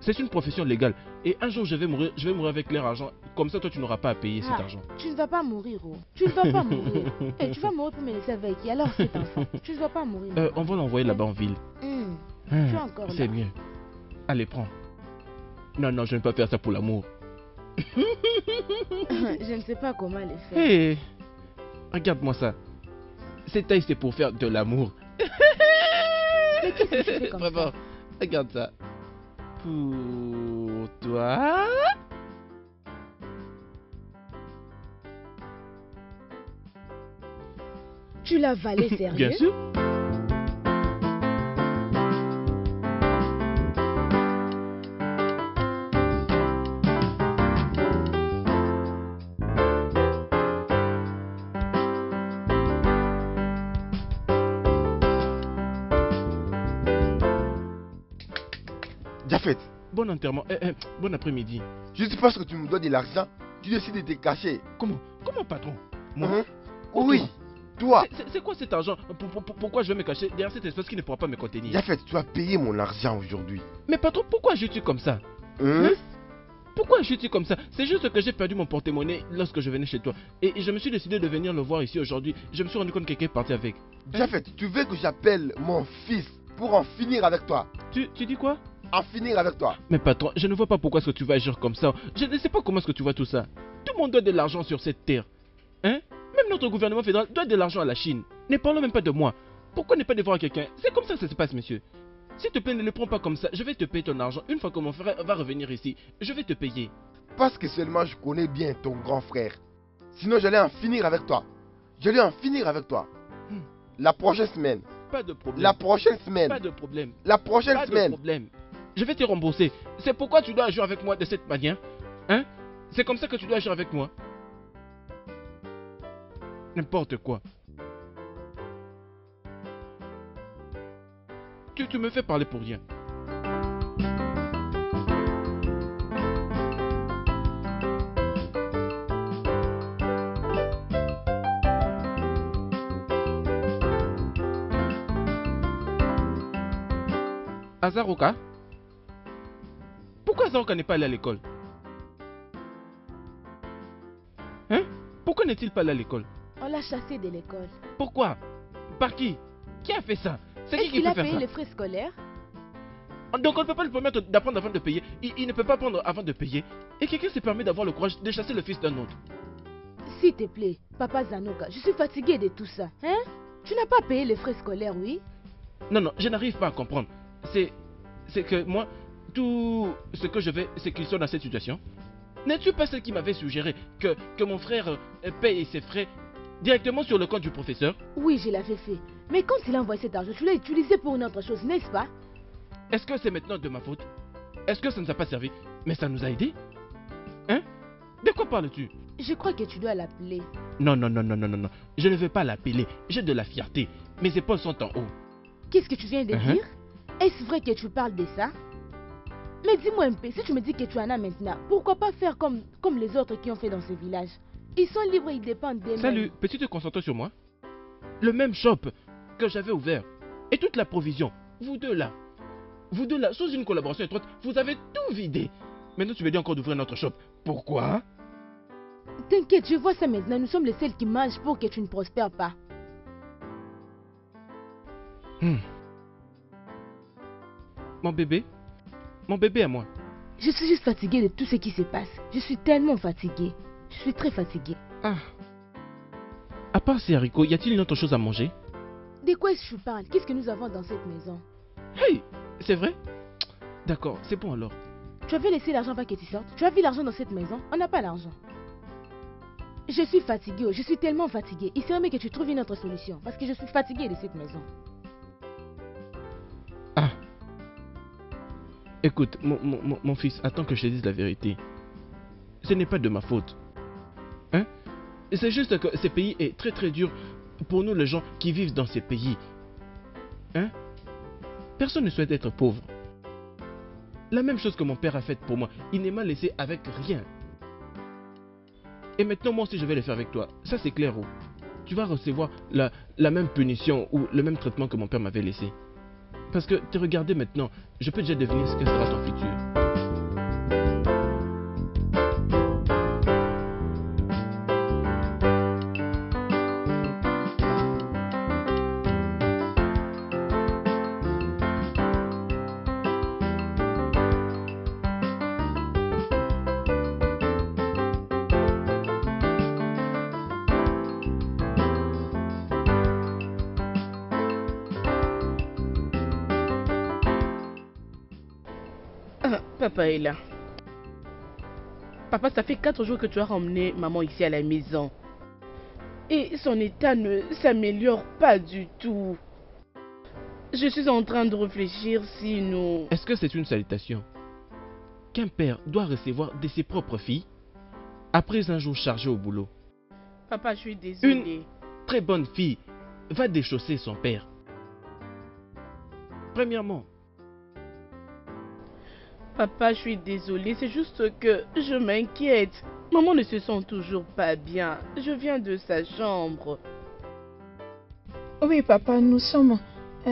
C'est une profession légale. Et un jour, je vais mourir avec leur argent. Comme ça, toi, tu n'auras pas à payer cet argent. Tu ne vas pas mourir, oh. Tu ne vas pas mourir. Et tu vas mourir pour me laisser avec qui? Alors cet enfant, tu ne vas pas mourir. On va l'envoyer là-bas en ville. Tu es encore là. C'est mieux. Allez, prends. Non, je ne vais pas faire ça pour l'amour. Je ne sais pas comment le faire. Hé, regarde-moi ça. Cette taille, c'est pour faire de l'amour. Mais qu'est-ce que tu fais comme Vraiment, ça? regarde ça. Pour toi. Tu l'as avalé sérieux? Bien sûr. Jafet, Bon enterrement. Bon après-midi. juste parce que tu me dois de l'argent, tu décides de te cacher. Comment, patron? Moi? Oui, toi. C'est quoi cet argent? Pourquoi je vais me cacher derrière cette espèce qui ne pourra pas me contenir? Jafet, tu as payé mon argent aujourd'hui. Mais patron, pourquoi agis-tu comme ça? Pourquoi agis-tu comme ça? C'est juste que j'ai perdu mon porte-monnaie lorsque je venais chez toi. Et je me suis décidé de venir le voir ici aujourd'hui. Je me suis rendu compte que quelqu'un est parti avec. Jafet, tu veux que j'appelle mon fils pour en finir avec toi? Tu dis quoi? En finir avec toi. Mais patron, je ne vois pas pourquoi est-ce que tu vas agir comme ça. Je ne sais pas comment est-ce que tu vois tout ça. Tout le monde doit de l'argent sur cette terre. Hein? Même notre gouvernement fédéral doit de l'argent à la Chine. Ne parlons même pas de moi. Pourquoi ne pas devoir quelqu'un? C'est comme ça que ça se passe, monsieur. S'il te plaît, ne le prends pas comme ça. Je vais te payer ton argent. Une fois que mon frère va revenir ici, je vais te payer. Parce que seulement je connais bien ton grand frère. Sinon, j'allais en finir avec toi. J'allais en finir avec toi. La prochaine semaine. Pas de problème. La prochaine semaine. Pas de problème. La prochaine Pas de semaine. problème. Je vais te rembourser. C'est pourquoi tu dois agir avec moi de cette manière. Hein? C'est comme ça que tu dois agir avec moi. N'importe quoi. Tu me fais parler pour rien. Azaroka? Pourquoi Azaroka n'est pas allé à l'école? Hein? Pourquoi n'est-il pas allé à l'école? On l'a chassé de l'école. Pourquoi? Par qui? Qui a fait ça? C'est qui Est-ce peut qu'il a faire payé ça? les frais scolaires? Donc on ne peut pas lui permettre d'apprendre avant de payer. Il ne peut pas apprendre avant de payer. Et quelqu'un se permet d'avoir le courage de chasser le fils d'un autre. S'il te plaît, Papa Zanoka, je suis fatiguée de tout ça. Hein? Tu n'as pas payé les frais scolaires, oui? Non, non, je n'arrive pas à comprendre. C'est que moi, tout ce que je veux, c'est qu'ils soient dans cette situation. N'es-tu pas celle qui m'avait suggéré que mon frère paye ses frais directement sur le compte du professeur? Oui, je l'avais fait. Mais quand il a envoyé cet argent, tu l'as utilisé pour une autre chose, n'est-ce pas? Est-ce que c'est maintenant de ma faute? Est-ce que ça ne nous a pas servi? Mais ça nous a aidés? Hein? De quoi parles-tu? Je crois que tu dois l'appeler. Non, non, non, non, non, non, non. Je ne veux pas l'appeler. J'ai de la fierté. Mes épaules sont en haut. Qu'est-ce que tu viens de dire? Est-ce vrai que tu parles de ça? Mais dis-moi un peu, si tu me dis que tu en as maintenant, pourquoi pas faire comme les autres qui ont fait dans ce village? Ils sont libres, ils dépendent d'eux-mêmes. Salut, peux-tu te concentrer sur moi? Le même shop que j'avais ouvert et toute la provision, vous deux là, sous une collaboration étroite, vous avez tout vidé. Maintenant tu me dis encore d'ouvrir notre shop. Pourquoi? T'inquiète, je vois ça maintenant, nous sommes les seuls qui mangent pour que tu ne prospères pas. Mon bébé à moi. Je suis juste fatiguée de tout ce qui se passe. Je suis tellement fatiguée. Je suis très fatiguée. Ah. À part ces haricots, y a-t-il une autre chose à manger? De quoi est-ce que tu parles? Qu'est-ce que nous avons dans cette maison? Hey, c'est vrai? D'accord, c'est bon alors. Tu avais laissé l'argent pas que tu sortes? Tu as vu l'argent dans cette maison? On n'a pas l'argent. Je suis fatiguée, je suis tellement fatiguée. Il serait mieux que tu trouves une autre solution. Parce que je suis fatiguée de cette maison. Ah. Écoute, mon fils, attends que je te dise la vérité. Ce n'est pas de ma faute. Hein? C'est juste que ce pays est très très dur pour nous les gens qui vivent dans ces pays. Hein? Personne ne souhaite être pauvre. La même chose que mon père a fait pour moi. Il ne m'a laissé avec rien. Et maintenant moi aussi je vais le faire avec toi. Ça c'est clair. Oh. Tu vas recevoir la même punition ou le même traitement que mon père m'avait laissé. Parce que te regarder maintenant, je peux déjà deviner ce que sera ton futur. Papa est là. Papa, ça fait 4 jours que tu as ramené maman ici à la maison. Et son état ne s'améliore pas du tout. Je suis en train de réfléchir si nous... Est-ce que c'est une salutation qu'un père doit recevoir de ses propres filles après un jour chargé au boulot? Papa, je suis désolée. Une très bonne fille va déchausser son père. Premièrement. Papa, je suis désolée, c'est juste que je m'inquiète. Maman ne se sent toujours pas bien. Je viens de sa chambre. Oui, papa, nous sommes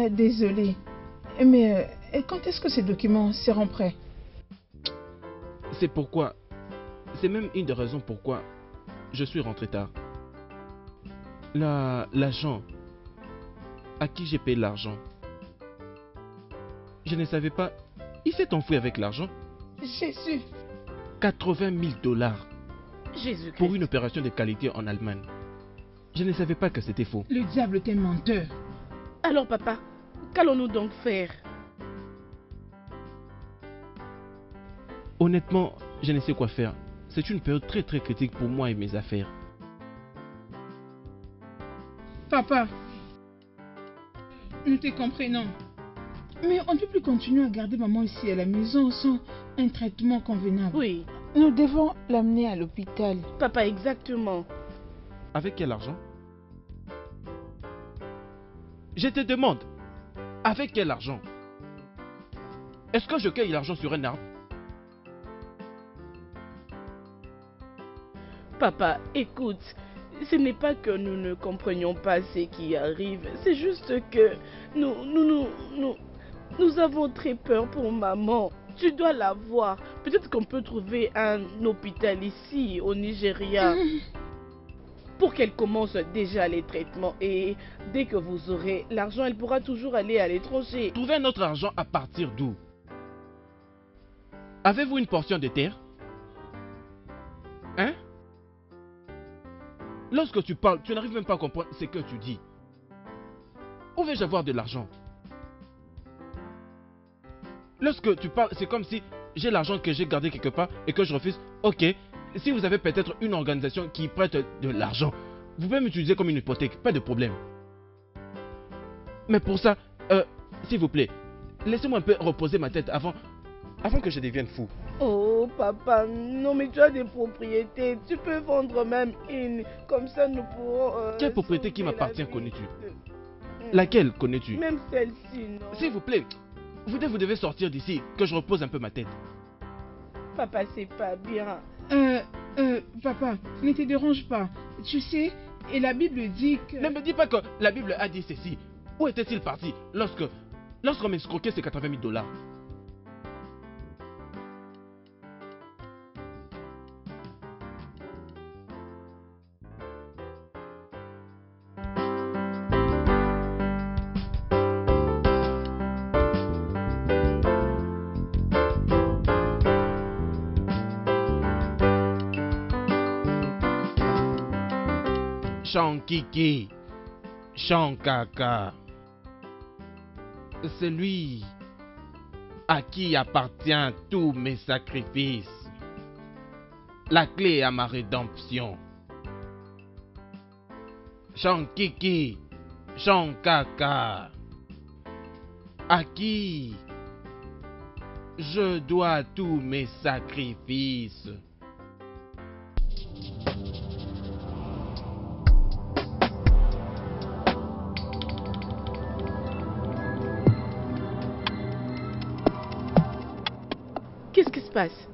désolés. Mais quand est-ce que ces documents seront prêts? C'est pourquoi, c'est même une des raisons pourquoi je suis rentré tard. L'agent à qui j'ai payé l'argent, je ne savais pas. Il s'est enfoui avec l'argent. Jésus. 80 000 $. Jésus-Christ. Pour une opération de qualité en Allemagne. Je ne savais pas que c'était faux. Le diable est un menteur. Alors papa, qu'allons-nous donc faire? Honnêtement, je ne sais quoi faire. C'est une période très très critique pour moi et mes affaires. Papa, nous te comprenons. Mais on ne peut plus continuer à garder maman ici à la maison sans un traitement convenable. Oui. Nous devons l'amener à l'hôpital. Papa, exactement. Avec quel argent? Je te demande, avec quel argent? Est-ce que je cueille l'argent sur un arbre? Papa, écoute, ce n'est pas que nous ne comprenions pas ce qui arrive. C'est juste que nous avons très peur pour maman. Tu dois la voir. Peut-être qu'on peut trouver un hôpital ici, au Nigeria. Pour qu'elle commence déjà les traitements. Et dès que vous aurez l'argent, elle pourra toujours aller à l'étranger. Trouver notre argent à partir d'où? Avez-vous une portion de terre? Hein? Lorsque tu parles, tu n'arrives même pas à comprendre ce que tu dis. Où vais-je avoir de l'argent? Lorsque tu parles, c'est comme si j'ai l'argent que j'ai gardé quelque part et que je refuse. Ok, si vous avez peut-être une organisation qui prête de l'argent, vous pouvez m'utiliser comme une hypothèque, pas de problème. Mais pour ça, s'il vous plaît, laissez-moi un peu reposer ma tête avant que je devienne fou. Oh papa, non mais tu as des propriétés, tu peux vendre même une, comme ça nous pourrons... Quelle propriété qui sauver la m'appartient vie connais-tu? de- Laquelle connais-tu? Même celle-ci, non? S'il vous plaît, vous devez sortir d'ici, que je repose un peu ma tête. Papa, c'est pas bien. Papa, ne te dérange pas. Tu sais, et la Bible dit que... Ne me dis pas que la Bible a dit ceci. Où était-il parti lorsqu'on m'escroquait ces 80 000 $? Shankiki, Shankaka, c'est lui à qui appartient tous mes sacrifices, la clé à ma rédemption. Shankiki, Shankaka, à qui je dois tous mes sacrifices. Qu'est-ce qui se passe?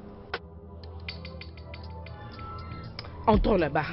Entrons là-bas.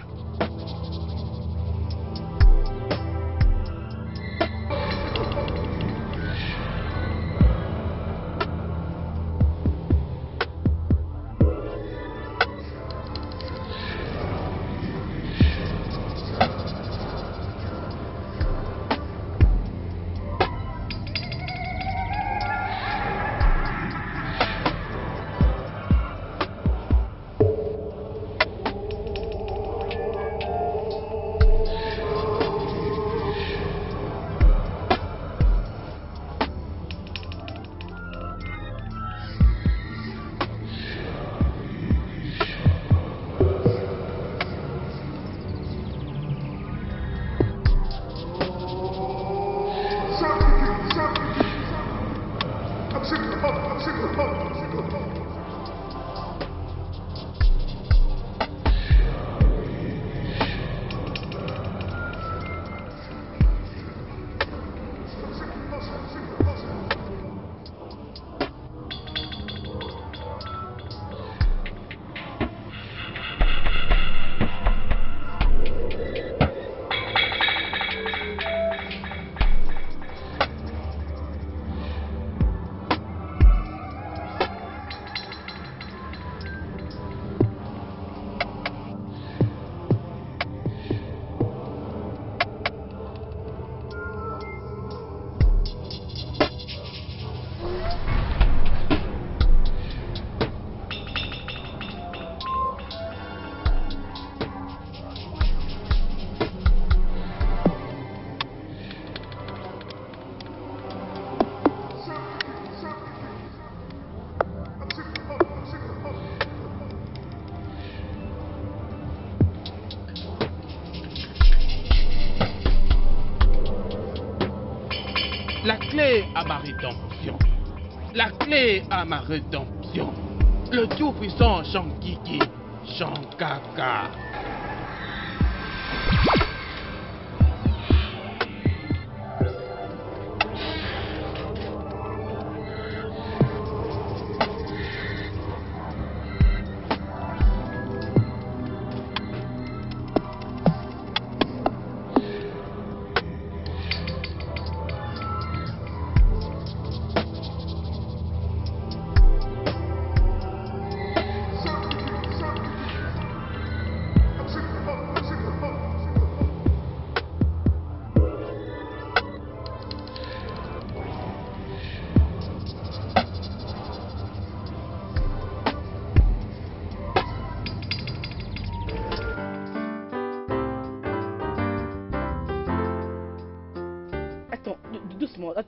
La clé à ma rédemption. La clé à ma rédemption. Le tout-puissant Shankiki, Shankaka.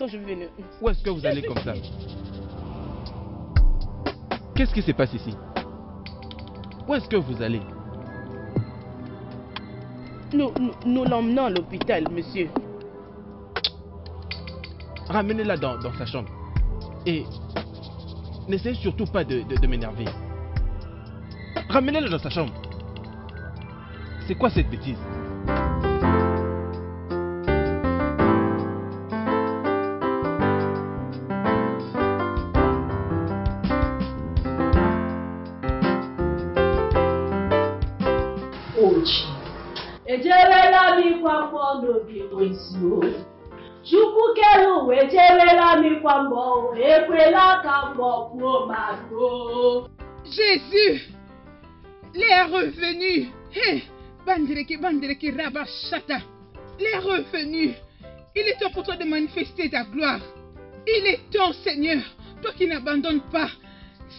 attends, je vais venir. Où est-ce que vous allez comme ça? Qu'est-ce qui se passe ici? Où est-ce que vous allez? Nous l'emmenons à l'hôpital, monsieur. Ramenez-la dans sa chambre. Et n'essayez surtout pas de m'énerver. Ramenez-la dans sa chambre. C'est quoi cette bêtise? Ejewela mi kwakwo n'obi kwesio. Chukwu kere ụwa ejewela mi kwa mbọ, ekwela ka mbọ kwuo ma kwuo. Jésus, l'est revenu. Hé, Bandeleki Rabashata, l'est revenu. Il est temps pour toi de manifester ta gloire. Il est temps, Seigneur, toi qui n'abandonnes pas.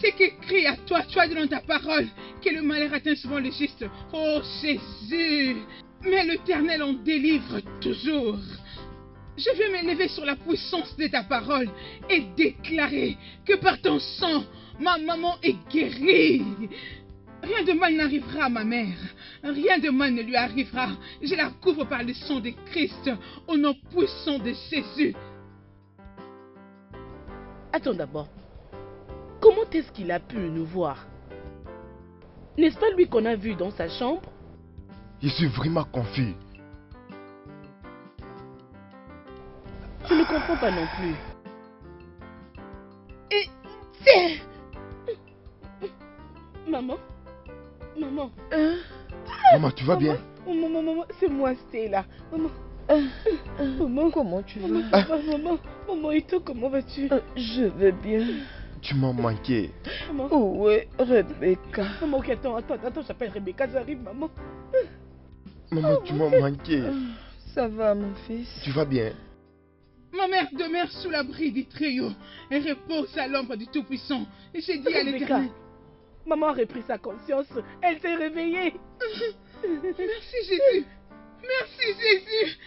C'est qu'écrit à toi, tu as dit dans ta parole que le malheur atteint souvent le juste. Oh Jésus, mais l'Éternel en délivre toujours. Je vais m'élever sur la puissance de ta parole et déclarer que par ton sang, ma maman est guérie. Rien de mal n'arrivera à ma mère. Rien de mal ne lui arrivera. Je la couvre par le sang de Christ au nom puissant de Jésus. Attends d'abord. Comment est-ce qu'il a pu nous voir? N'est-ce pas lui qu'on a vu dans sa chambre? Je suis vraiment confus. Je ne comprends pas non plus. Et tiens! Maman? Maman? Maman, tu vas bien? Maman, c'est moi, Stella. Maman. Maman, comment tu vas? Maman, et toi, comment vas-tu? Je vais bien. Tu m'as manqué. Maman? Où est Rebecca? Maman, ok, attends, j'appelle Rebecca, j'arrive, maman. Maman, tu m'as manqué. Ça va, mon fils? Tu vas bien? Ma mère demeure sous l'abri du Très-Haut et repose à l'ombre du Tout-Puissant. Et j'ai dit à l'Éternel. Maman a repris sa conscience. Elle s'est réveillée. Merci Jésus. Merci Jésus.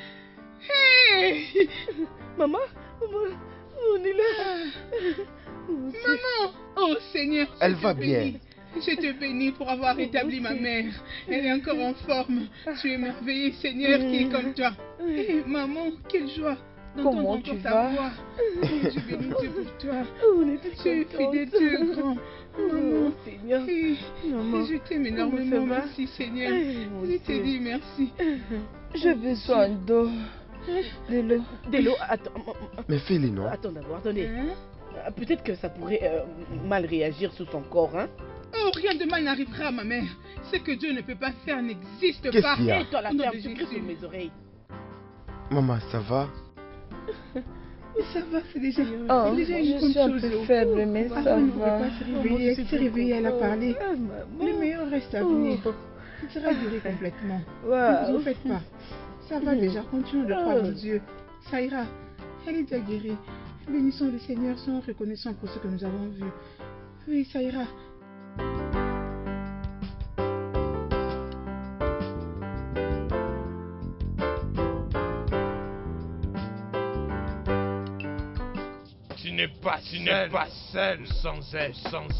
Hey! Maman, on est là. Maman. Oh Seigneur. Elle va bien. Je te bénis pour avoir rétabli ma mère. Elle est encore en forme. Tu es merveilleux, Seigneur, qui est comme toi. Hey, maman, quelle joie. Comment tu vas? Je bénis Dieu pour toi. On est Tu es fidèle, tu es grand. Maman, Seigneur. Maman, je t'aime énormément. Merci, Seigneur. Je te dis merci. J'ai besoin d'eau. De l'eau, attends. Mais fais-le, non? Attends d'abord, attendez. Peut-être que ça pourrait mal réagir sur son corps, hein? Oh, rien de mal n'arrivera à ma mère. Ce que Dieu ne peut pas faire n'existe pas. Qu'est-ce qu'il y a? Et toi, la ferme, tu cries sur mes oreilles. Maman, ça va? Mais ça va, c'est déjà, Oh, c'est déjà une je bonne suis un chose. peu faible, mais ça Elle ne va. pas se réveiller. Elle s'est réveillée, elle a parlé. Le meilleur reste à venir. Il sera guéri complètement. Ne vous en faites pas. Ça va déjà. Continuons de croire en Dieu. Ça ira. Elle est déjà guérie. Bénissons le Seigneur, soyons reconnaissants pour ce que nous avons vu. Oui, ça ira. Tu n'es pas seul sans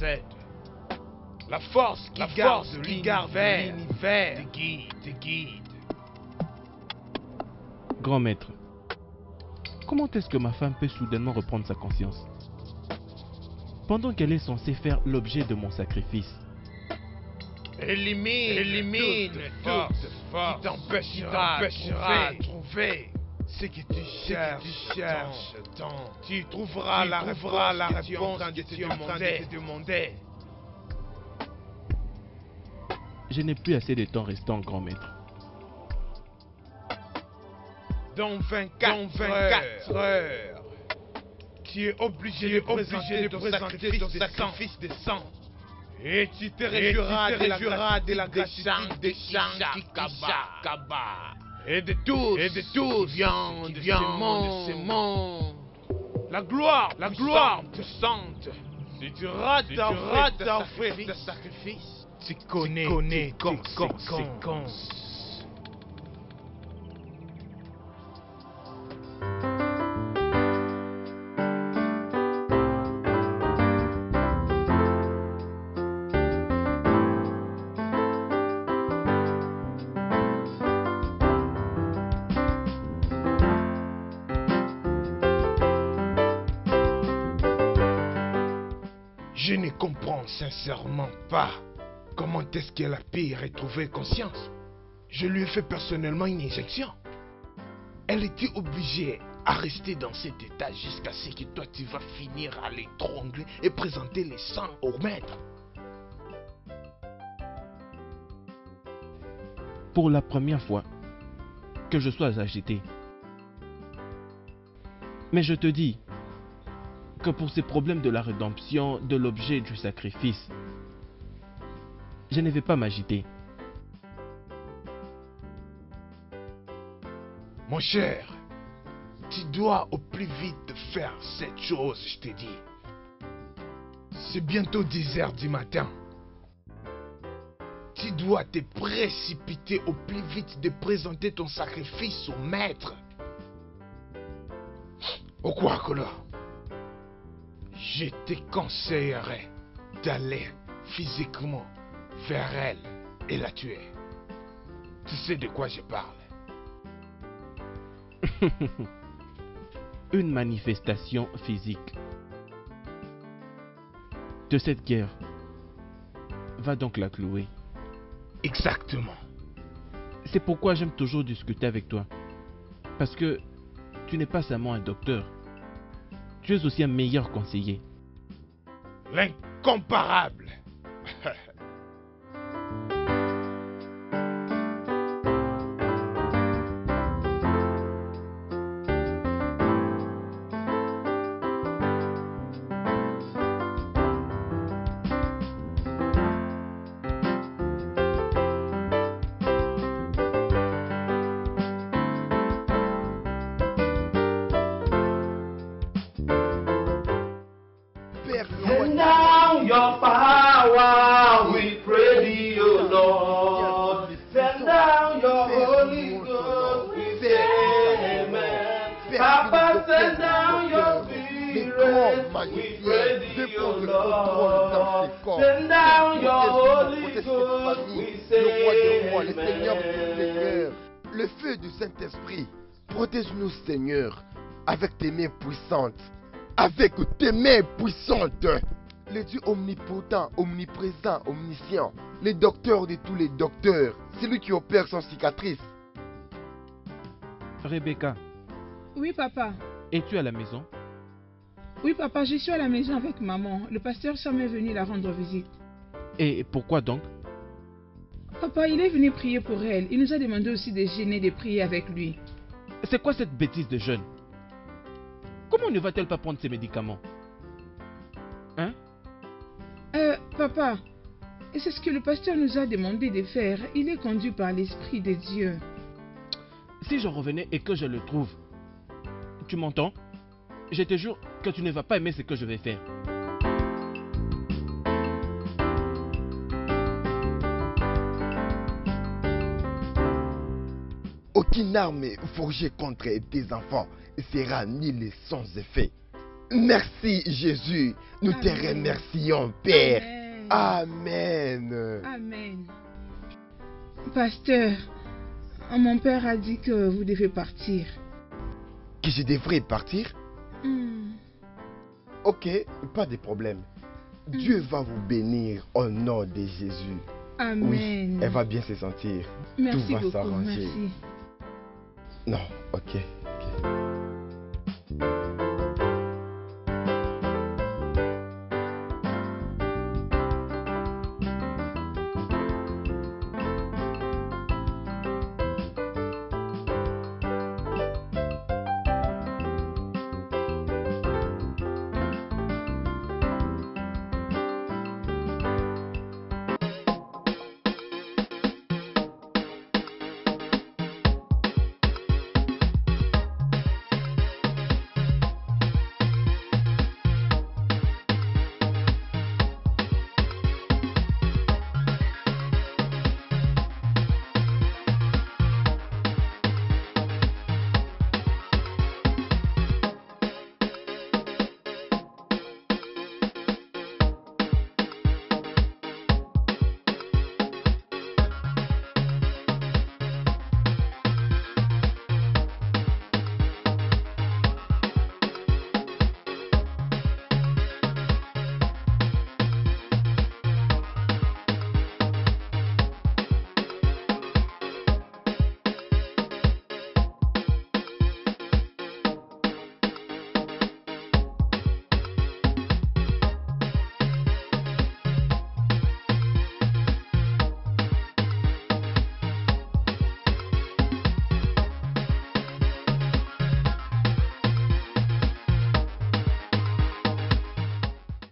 aide. La force qui garde l'univers te guide. Grand maître, comment est-ce que ma femme peut soudainement reprendre sa conscience pendant qu'elle est censée faire l'objet de mon sacrifice? Élimine toute force qui t'empêchera de trouver ce que tu cherches tant. Tu trouveras la réponse que tu es en train de te demander. Je n'ai plus assez de temps restant, grand maître. Dans 24 heures, tu es obligé de présenter ton sacrifice de sang. Et tu te réjouiras de la gratitude des gens qui Kaba. Et de tous qui viennent de ce monde. La gloire puissante. Si tu rates d'offrir de sacrifice, tu connais conséquences. Je ne comprends sincèrement pas comment est-ce qu'elle a pu retrouver conscience. Je lui ai fait personnellement une injection. Elle était obligée à rester dans cet état jusqu'à ce que toi tu vas finir à l'étrangler et présenter les sangs au maître. Pour la première fois que je sois agité. Mais je te dis que pour ces problèmes de la rédemption de l'objet du sacrifice, je ne vais pas m'agiter. Mon cher, tu dois au plus vite faire cette chose, je te dis. C'est bientôt 10 heures du matin. Tu dois te précipiter au plus vite de présenter ton sacrifice au maître. Au quoi que là, je te conseillerais d'aller physiquement vers elle et la tuer. Tu sais de quoi je parle. Une manifestation physique de cette guerre va donc la clouer. Exactement. C'est pourquoi j'aime toujours discuter avec toi. Parce que tu n'es pas seulement un docteur. Tu es aussi un meilleur conseiller. L'incomparable. Send down your power, we pray thee, O Lord. Send down your Holy Ghost, we say amen. Papa, send down your Spirit, we pray thee, O Lord. Send down your Holy Ghost, we say amen. Le feu du Saint-Esprit, protège-nous, Seigneur, avec tes mains puissantes. Avec tes mains puissantes. Le Dieu omnipotent, omniprésent, omniscient. Le docteur de tous les docteurs. Celui qui opère sans cicatrice. Rebecca, Oui, papa. es-tu à la maison? Oui, papa, je suis à la maison avec maman. Le pasteur Sam est venu la rendre visite. Et pourquoi donc? Papa, il est venu prier pour elle. Il nous a demandé aussi de gêner de prier avec lui. C'est quoi cette bêtise de jeune? Comment ne va-t-elle pas prendre ses médicaments? Hein? Papa, c'est ce que le pasteur nous a demandé de faire. Il est conduit par l'Esprit de Dieu. Si je revenais et que je le trouve, tu m'entends? Je te jure que tu ne vas pas aimer ce que je vais faire. Aucune arme forgée contre tes enfants sera nulle et sans effet. Merci Jésus, nous te remercions Père. Amen. Amen. Pasteur, mon père a dit que vous devez partir. Que je devrais partir? Ok, pas de problème. Dieu va vous bénir au nom de Jésus. Amen. Oui, elle va bien se sentir. Merci Tout va beaucoup, s'arranger. merci. Non, ok.